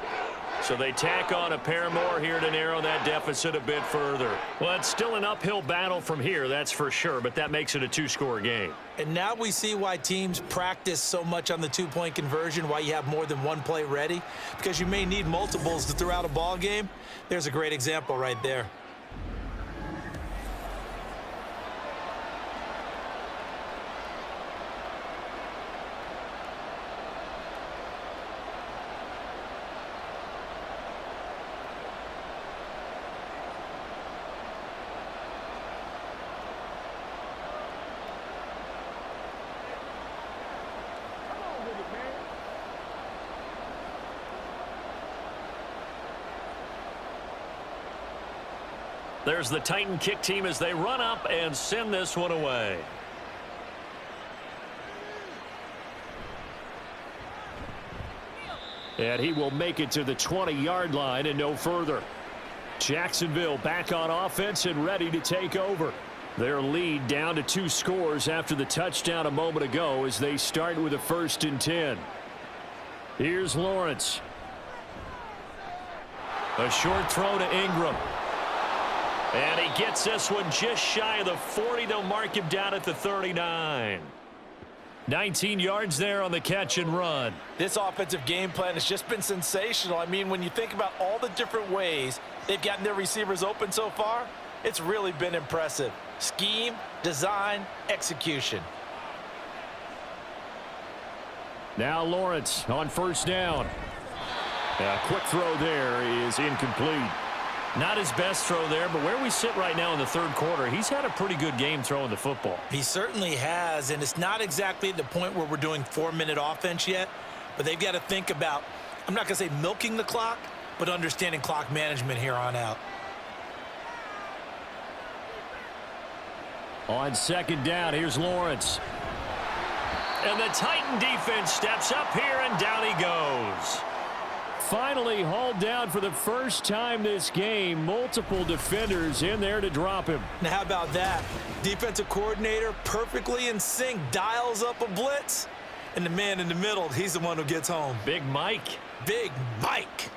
So they tack on a pair more here to narrow that deficit a bit further. Well, it's still an uphill battle from here, that's for sure, but that makes it a 2-score game. And now we see why teams practice so much on the 2-point conversion, why you have more than one play ready, because you may need multiples to throw out a ball game. There's a great example right there. There's the Titan kick team as they run up and send this one away. And he will make it to the 20-yard line and no further. Jacksonville back on offense and ready to take over. Their lead down to 2 scores after the touchdown a moment ago as they start with a 1st and 10. Here's Lawrence. A short throw to Ingram. And he gets this one just shy of the 40. They'll mark him down at the 39. 19 yards there on the catch and run. This offensive game plan has just been sensational. I mean, when you think about all the different ways they've gotten their receivers open so far, it's really been impressive. Scheme, design, execution. Now Lawrence on 1st down. A quick throw there is incomplete. Not his best throw there, but where we sit right now in the 3rd quarter, he's had a pretty good game throwing the football. He certainly has, and it's not exactly the point where we're doing 4-minute offense yet, but they've got to think about, I'm not going to say milking the clock, but understanding clock management here on out. On 2nd down, here's Lawrence. And the Titan defense steps up here, and down he goes. Finally hauled down for the first time this game. Multiple defenders in there to drop him. Now, how about that? Defensive coordinator perfectly in sync, dials up a blitz, and the man in the middle, he's the one who gets home. Big Mike. Big Mike.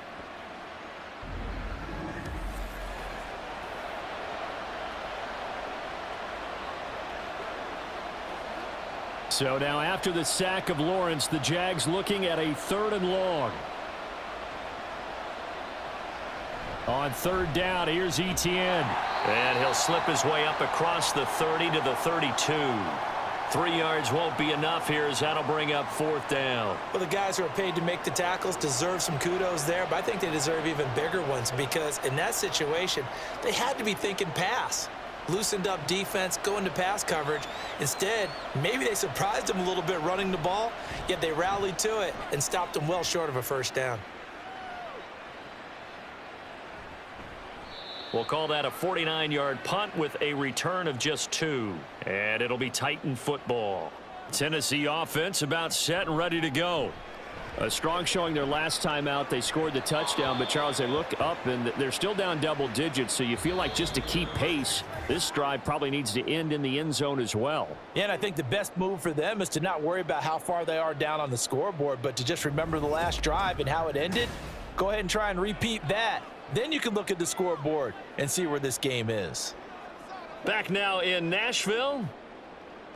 So now after the sack of Lawrence, the Jags looking at a 3rd and long. On 3rd down, here's Etienne. And he'll slip his way up across the 30 to the 32. 3 yards won't be enough here as that'll bring up 4th down. Well, the guys who are paid to make the tackles deserve some kudos there, but I think they deserve even bigger ones because in that situation, they had to be thinking pass. Loosened up defense, going to pass coverage. Instead, maybe they surprised them a little bit running the ball, yet they rallied to it and stopped them well short of a 1st down. We'll call that a 49-yard punt with a return of just 2. And it'll be Titan football. Tennessee offense about set and ready to go. A strong showing their last time out. They scored the touchdown, but Charles, they look up and they're still down double digits, so you feel like just to keep pace, this drive probably needs to end in the end zone as well. Yeah, and I think the best move for them is to not worry about how far they are down on the scoreboard, but to just remember the last drive and how it ended. Go ahead and try and repeat that. Then you can look at the scoreboard and see where this game is. Back now in Nashville.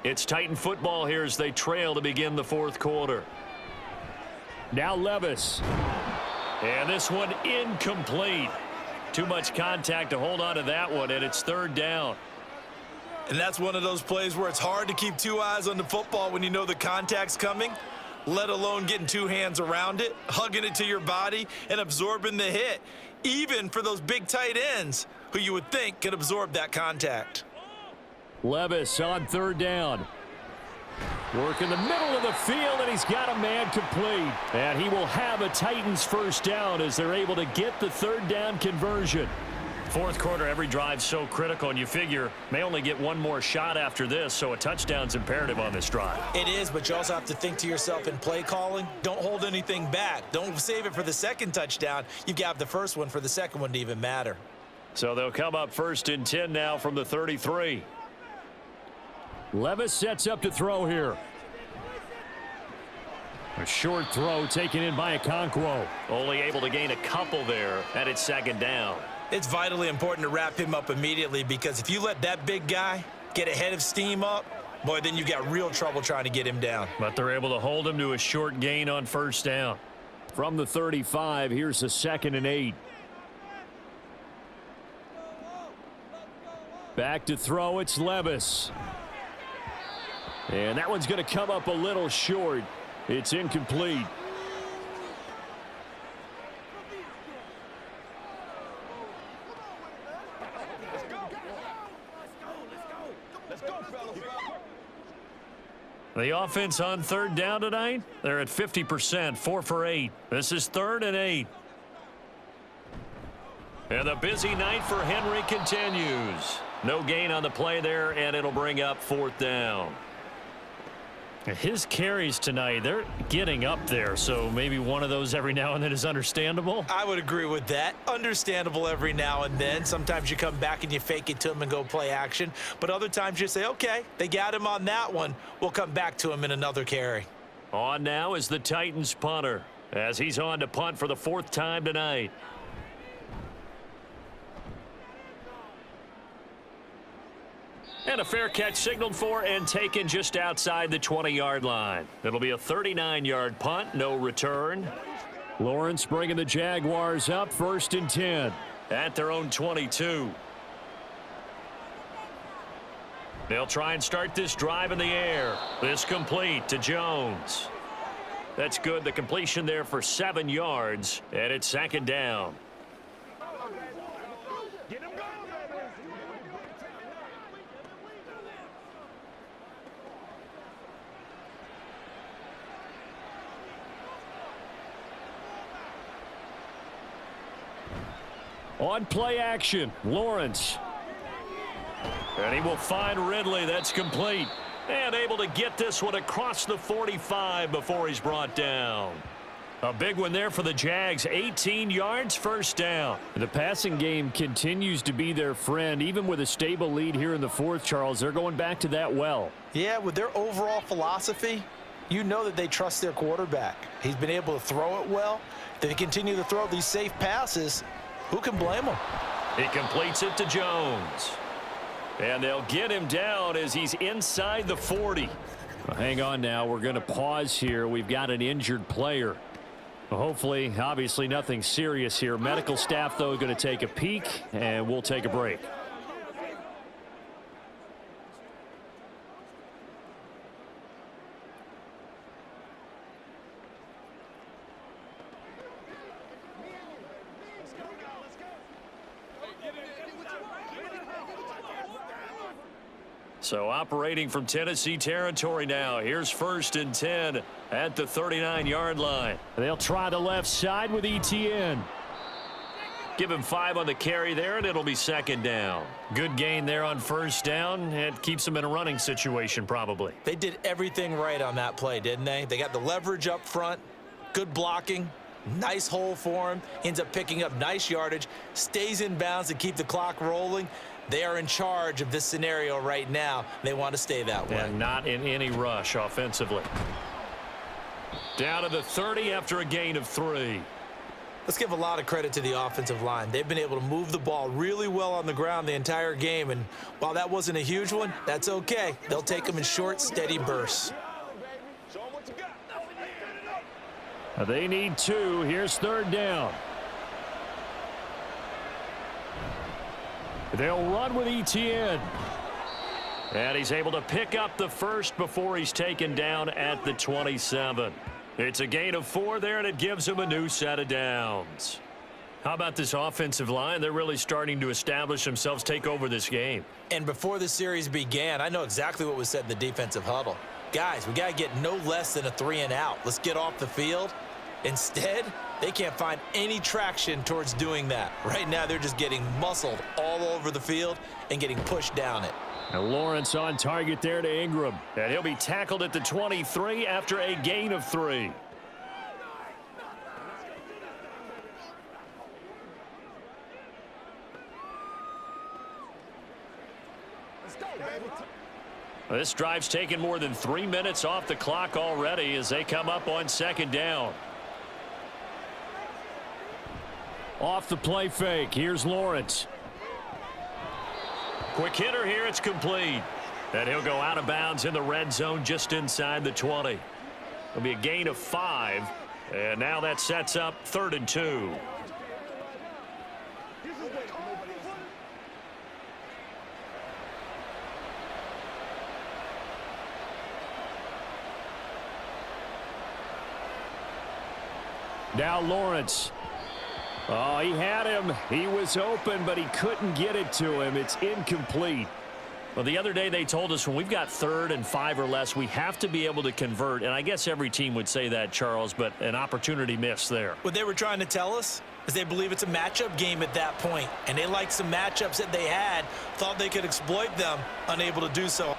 It's Titan football here as they trail to begin the 4th quarter. Now Levis. And this one incomplete. Too much contact to hold on to that one, and it's 3rd down. And that's one of those plays where it's hard to keep 2 eyes on the football when you know the contact's coming, let alone getting 2 hands around it, hugging it to your body, and absorbing the hit, even for those big tight ends who you would think could absorb that contact. Levis on 3rd down. Work in the middle of the field, and he's got a man complete. And he will have a Titans 1st down as they're able to get the 3rd down conversion. 4th quarter, every drive's so critical, and you figure may only get one more shot after this, so a touchdown's imperative on this drive. It is, but you also have to think to yourself in play calling, don't hold anything back. Don't save it for the 2nd touchdown. You've got the 1st one for the 2nd one to even matter. So they'll come up 1st and 10 now from the 33. Levis sets up to throw here. A short throw taken in by Okonkwo. Only able to gain a couple there, and it's 2nd down. It's vitally important to wrap him up immediately because if you let that big guy get a head of steam up, boy, then you've got real trouble trying to get him down. But they're able to hold him to a short gain on 1st down. From the 35, here's a 2nd and 8. Back to throw, it's Levis. And that one's going to come up a little short. It's incomplete. The offense on 3rd down tonight, they're at 50%, 4 for 8. This is 3rd and 8. And the busy night for Henry continues. No gain on the play there, and it'll bring up 4th down. His carries tonight, they're getting up there, so maybe one of those every now and then is understandable. I would agree with that. Understandable every now and then. Sometimes you come back and you fake it to him and go play action. But other times you say, okay, they got him on that one. We'll come back to him in another carry. On now is the Titans punter, as he's on to punt for the 4th time tonight. And a fair catch signaled for and taken just outside the 20-yard line. It'll be a 39-yard punt, no return. Lawrence bringing the Jaguars up, 1st and 10. At their own 22. They'll try and start this drive in the air. This complete to Jones. That's good. The completion there for 7 yards, and it's 2nd down. On play action, Lawrence. And he will find Ridley. That's complete. And able to get this one across the 45 before he's brought down. A big one there for the Jags. 18 yards, 1st down. The passing game continues to be their friend. Even with a stable lead here in the 4th, Charles, they're going back to that well. Yeah, with their overall philosophy, you know that they trust their quarterback. He's been able to throw it well. They continue to throw these safe passes. Who can blame him? He completes it to Jones. And they'll get him down as he's inside the 40. Well, hang on now. We're going to pause here. We've got an injured player. Well, hopefully, obviously nothing serious here. Medical staff, though, going to take a peek, and we'll take a break. So operating from Tennessee territory now. Here's 1st and 10 at the 39-yard line. They'll try the left side with Etienne. Give him 5 on the carry there, and it'll be 2nd down. Good gain there on 1st down. It keeps them in a running situation probably. They did everything right on that play, didn't they? They got the leverage up front, good blocking, nice hole for him, ends up picking up nice yardage, stays in bounds to keep the clock rolling. They are in charge of this scenario right now. They want to stay that way. And not in any rush offensively. Down to the 30 after a gain of 3. Let's give a lot of credit to the offensive line. They've been able to move the ball really well on the ground the entire game. And while that wasn't a huge one, that's okay. They'll take them in short, steady bursts. They need 2. Here's 3rd down. They'll run with Etienne. And he's able to pick up the 1st before he's taken down at the 27. It's a gain of 4 there, and it gives him a new set of downs. How about this offensive line? They're really starting to establish themselves, take over this game. And before the series began, I know exactly what was said in the defensive huddle. Guys, we got to get no less than a 3 and out. Let's get off the field. Instead, they can't find any traction towards doing that. Right now, they're just getting muscled all over the field and getting pushed down it. And Lawrence on target there to Ingram. And he'll be tackled at the 23 after a gain of 3. Let's go, baby. This drive's taken more than 3 minutes off the clock already as they come up on 2nd down. Off the play fake. Here's Lawrence. Quick hitter here. It's complete. And he'll go out of bounds in the red zone just inside the 20. It'll be a gain of 5. And now that sets up 3rd and 2. Now Lawrence. Oh, he had him. He was open, but he couldn't get it to him. It's incomplete. Well, the other day they told us when we've got 3rd and 5 or less, we have to be able to convert. And I guess every team would say that, Charles, but an opportunity missed there. What they were trying to tell us is they believe it's a matchup game at that point. And they liked some matchups that they had, thought they could exploit them, unable to do so.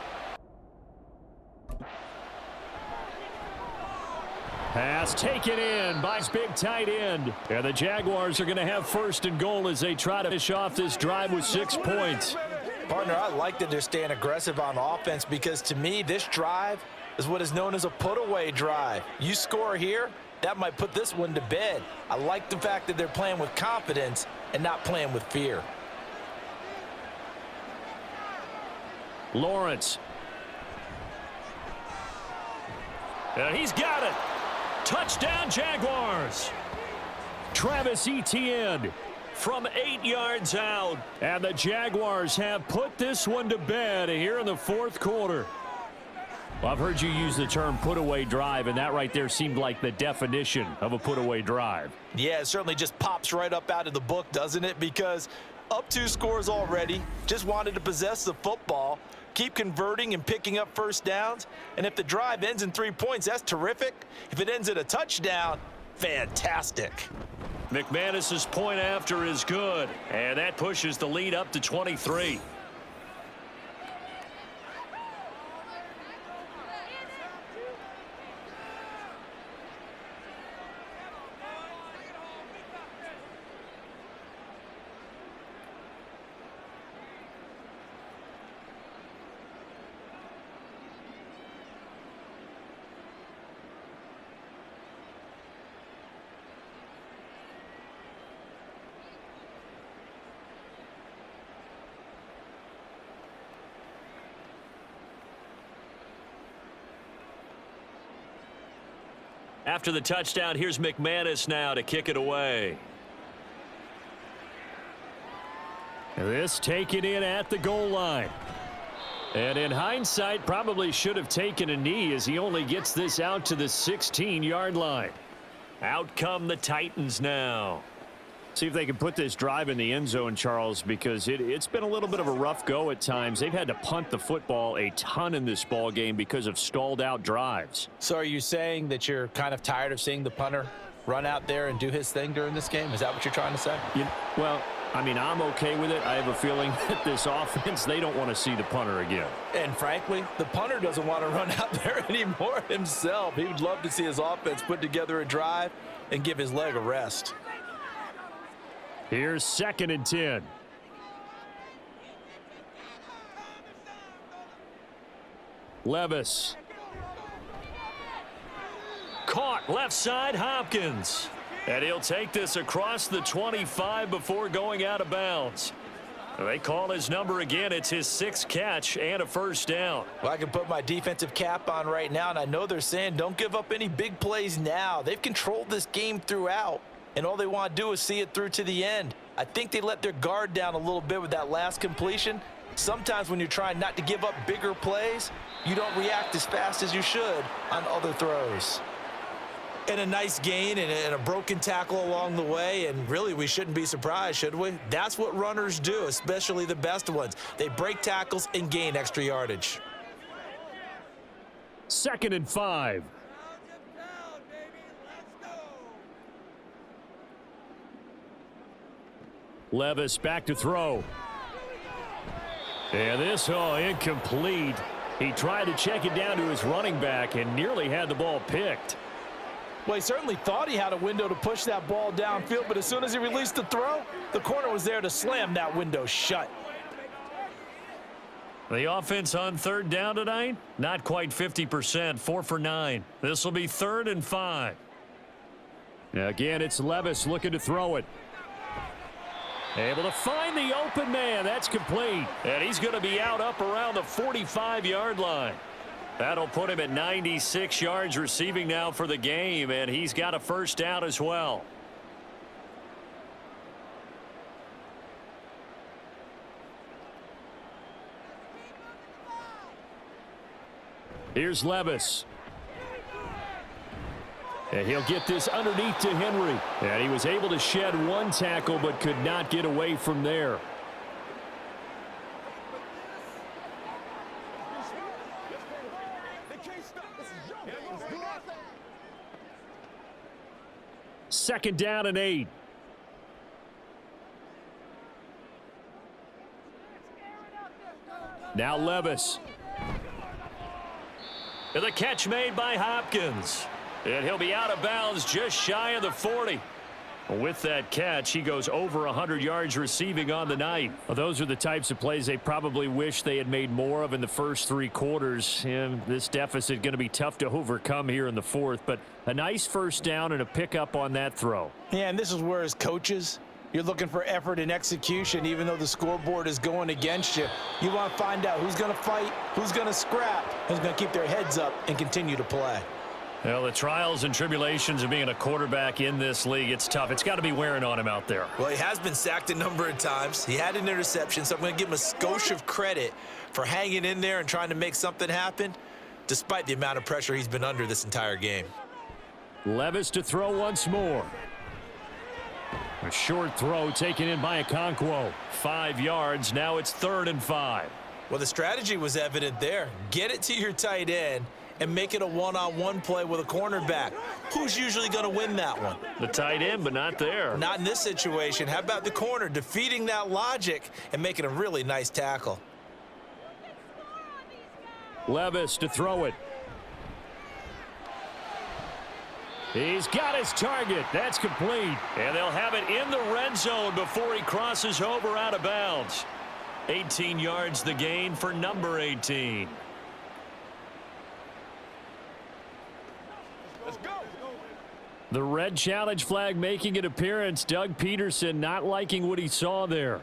Pass taken in by his big tight end. And the Jaguars are going to have first and goal as they try to finish off this drive with 6 points. Partner, I like that they're staying aggressive on offense because to me, this drive is what is known as a put-away drive. You score here, that might put this one to bed. I like the fact that they're playing with confidence and not playing with fear. Lawrence. And he's got it. Touchdown, Jaguars. Travis Etienne from 8 yards out. And the Jaguars have put this one to bed here in the fourth quarter. Well, I've heard you use the term put-away drive, and that right there seemed like the definition of a put-away drive. Yeah, it certainly just pops right up out of the book, doesn't it? Because up 2 scores already, just wanted to possess the football, keep converting and picking up first downs. And if the drive ends in 3 points, that's terrific. If it ends in a touchdown, fantastic. McManus's point after is good, and that pushes the lead up to 23. After the touchdown, here's McManus now to kick it away. This taken in at the goal line. And in hindsight, probably should have taken a knee as he only gets this out to the 16-yard line. Out come the Titans now. See if they can put this drive in the end zone, Charles, because it's been a little bit of a rough go at times. They've had to punt the football a ton in this ball game because of stalled out drives. So are you saying that you're kind of tired of seeing the punter run out there and do his thing during this game? Is that what you're trying to say? Well, I mean, I'm okay with it. I have a feeling that this offense, they don't want to see the punter again. And frankly, the punter doesn't want to run out there anymore himself. He would love to see his offense put together a drive and give his leg a rest. Here's 2nd and 10. Levis. Caught left side, Hopkins. And he'll take this across the 25 before going out of bounds. They call his number again. It's his 6th catch and a first down. Well, I can put my defensive cap on right now, and I know they're saying don't give up any big plays now. They've controlled this game throughout, and all they want to do is see it through to the end. I think they let their guard down a little bit with that last completion. Sometimes when you're trying not to give up bigger plays, you don't react as fast as you should on other throws. And a nice gain and a broken tackle along the way, and really we shouldn't be surprised, should we? That's what runners do, especially the best ones. They break tackles and gain extra yardage. 2nd and 5. Levis back to throw. And this, incomplete. He tried to check it down to his running back and nearly had the ball picked. Well, he certainly thought he had a window to push that ball downfield, but as soon as he released the throw, the corner was there to slam that window shut. The offense on 3rd down tonight, not quite 50%, 4 for 9. This will be 3rd and 5. Again, it's Levis looking to throw it. Able to find the open man. That's complete. And he's going to be out up around the 45-yard line. That'll put him at 96 yards receiving now for the game, and he's got a first down as well. Here's Levis. And he'll get this underneath to Henry. And he was able to shed one tackle but could not get away from there. Second down and 8. Now Levis. And the catch made by Hopkins. And he'll be out of bounds just shy of the 40. With that catch, he goes over 100 yards receiving on the night. Well, those are the types of plays they probably wish they had made more of in the first 3 quarters. And this deficit going to be tough to overcome here in the 4th. But a nice first down and a pickup on that throw. Yeah, and this is where as coaches, you're looking for effort and execution, even though the scoreboard is going against you. You want to find out who's going to fight, who's going to scrap, who's going to keep their heads up and continue to play. Well, the trials and tribulations of being a quarterback in this league, it's tough. It's got to be wearing on him out there. Well, he has been sacked a number of times. He had an interception, so I'm going to give him a skosh of credit for hanging in there and trying to make something happen, despite the amount of pressure he's been under this entire game. Levis to throw once more. A short throw taken in by Okonkwo. 5 yards. Now it's 3rd and 5. Well, the strategy was evident there. Get it to your tight end and make it a one-on-one play with a cornerback. Who's usually going to win that one? The tight end, but not there. Not in this situation. How about the corner defeating that logic and making a really nice tackle? Levis to throw it. He's got his target. That's complete. And they'll have it in the red zone before he crosses over out of bounds. 18 yards the gain for number 18. Let's go. The red challenge flag making an appearance. Doug Peterson not liking what he saw there.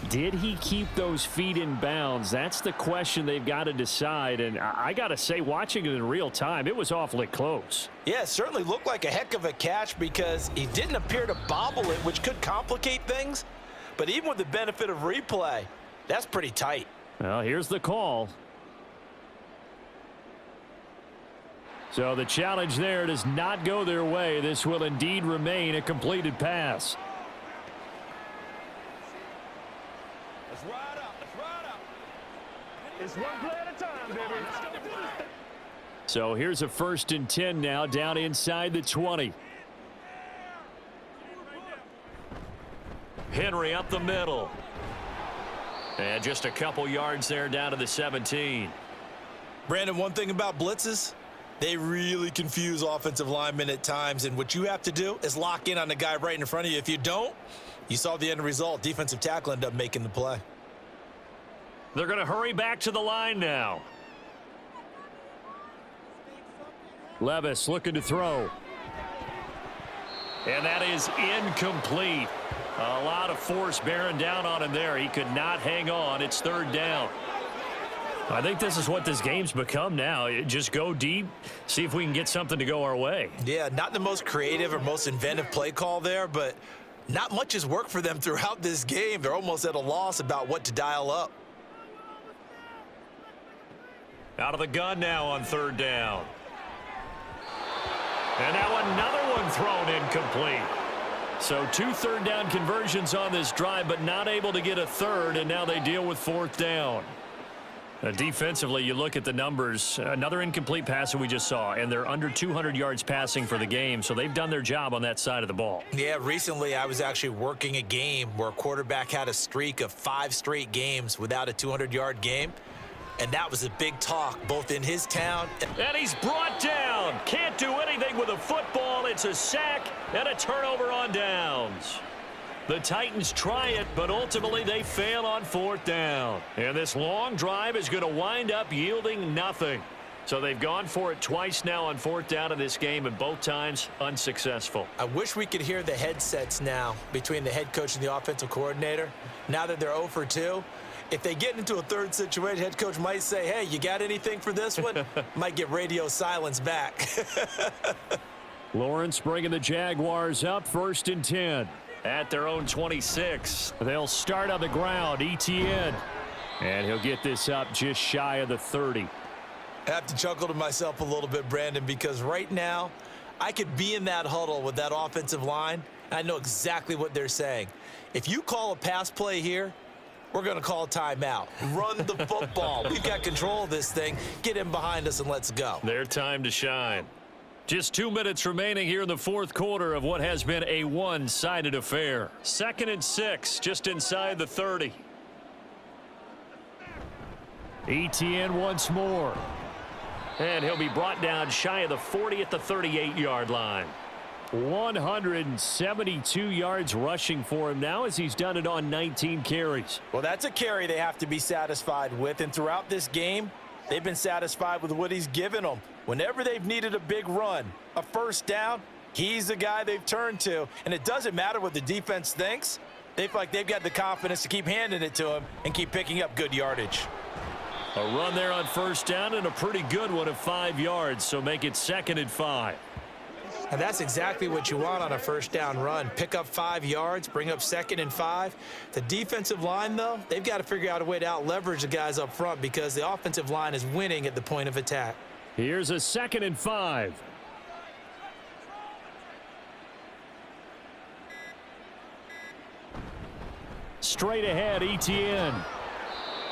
Did he keep those feet in bounds? That's the question they've got to decide. And I got to say, watching it in real time, it was awfully close. Yeah, it certainly looked like a heck of a catch because he didn't appear to bobble it, which could complicate things. But even with the benefit of replay, that's pretty tight. Well, here's the call. So the challenge there does not go their way. This will indeed remain a completed pass. Let's ride out. Let's ride out. It's one play at a time, baby. So here's a 1st and 10 now down inside the 20. Henry up the middle. And just a couple yards there down to the 17. Brandon, one thing about blitzes, they really confuse offensive linemen at times, and what you have to do is lock in on the guy right in front of you. If you don't, you saw the end result. Defensive tackle ended up making the play. They're going to hurry back to the line now. Levis looking to throw. And that is incomplete. A lot of force bearing down on him there. He could not hang on. It's 3rd down. I think this is what this game's become now. Just go deep, see if we can get something to go our way. Yeah, not the most creative or most inventive play call there, but not much has worked for them throughout this game. They're almost at a loss about what to dial up. Out of the gun now on 3rd down. And now another one thrown incomplete. So 2 3rd down conversions on this drive, but not able to get a 3rd, and now they deal with 4th down. Defensively, you look at the numbers. Another incomplete pass that we just saw, and they're under 200 yards passing for the game, so they've done their job on that side of the ball. Yeah, recently I was actually working a game where a quarterback had a streak of 5 straight games without a 200-yard game, and that was a big talk both in his town. And he's brought down. Can't do anything with a football. It's a sack and a turnover on downs. The Titans try it, but ultimately they fail on 4th down. And this long drive is going to wind up yielding nothing. So they've gone for it twice now on 4th down in this game, and both times unsuccessful. I wish we could hear the headsets now between the head coach and the offensive coordinator. Now that they're 0 for 2, if they get into a 3rd situation, head coach might say, hey, you got anything for this one? Might get radio silence back. Lawrence bringing the Jaguars up 1st and 10. At their own 26. They'll start on the ground. Etienne. And he'll get this up just shy of the 30. I have to chuckle to myself a little bit, Brandon, because right now I could be in that huddle with that offensive line, and I know exactly what they're saying. If you call a pass play here, we're going to call a timeout. Run the football. We've got control of this thing. Get in behind us and let's go. Their time to shine. Just 2 minutes remaining here in the 4th quarter of what has been a one-sided affair. 2nd and 6, just inside the 30. Etienne once more. And he'll be brought down shy of the 40 at the 38-yard line. 172 yards rushing for him now as he's done it on 19 carries. Well, that's a carry they have to be satisfied with, and throughout this game, they've been satisfied with what he's given them. Whenever they've needed a big run, a first down, he's the guy they've turned to, and it doesn't matter what the defense thinks. They feel like they've got the confidence to keep handing it to him and keep picking up good yardage. A run there on first down and a pretty good one of 5 yards, so make it 2nd and 5. And that's exactly what you want on a first down run. Pick up 5 yards, bring up 2nd and 5. The defensive line, though, they've got to figure out a way to out-leverage the guys up front because the offensive line is winning at the point of attack. Here's a 2nd and 5. Straight ahead, Etienne.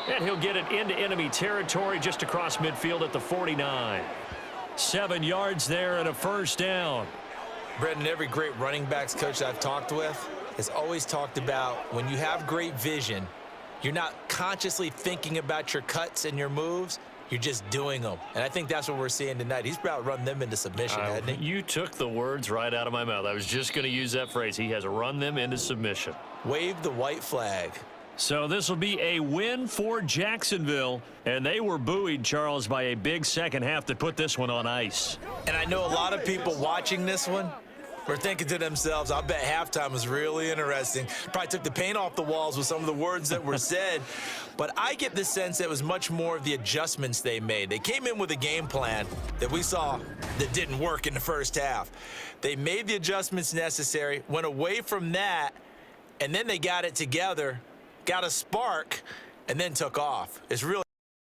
And he'll get it into enemy territory just across midfield at the 49. 7 yards there and a first down. Brendan, every great running backs coach I've talked with has always talked about when you have great vision, you're not consciously thinking about your cuts and your moves. You're just doing them. And I think that's what we're seeing tonight. He's about to run them into submission, hasn't he? You took the words right out of my mouth. I was just going to use that phrase. He has run them into submission. Wave the white flag. So this will be a win for Jacksonville, and they were buoyed, Charles, by a big second half that put this one on ice. And I know a lot of people watching this one were thinking to themselves, I bet halftime was really interesting. Probably took the paint off the walls with some of the words that were said. But I get the sense that it was much more of the adjustments they made. They came in with a game plan that we saw that didn't work in the first half. They made the adjustments necessary, went away from that, and then they got it together, got a spark, and then took off. It's really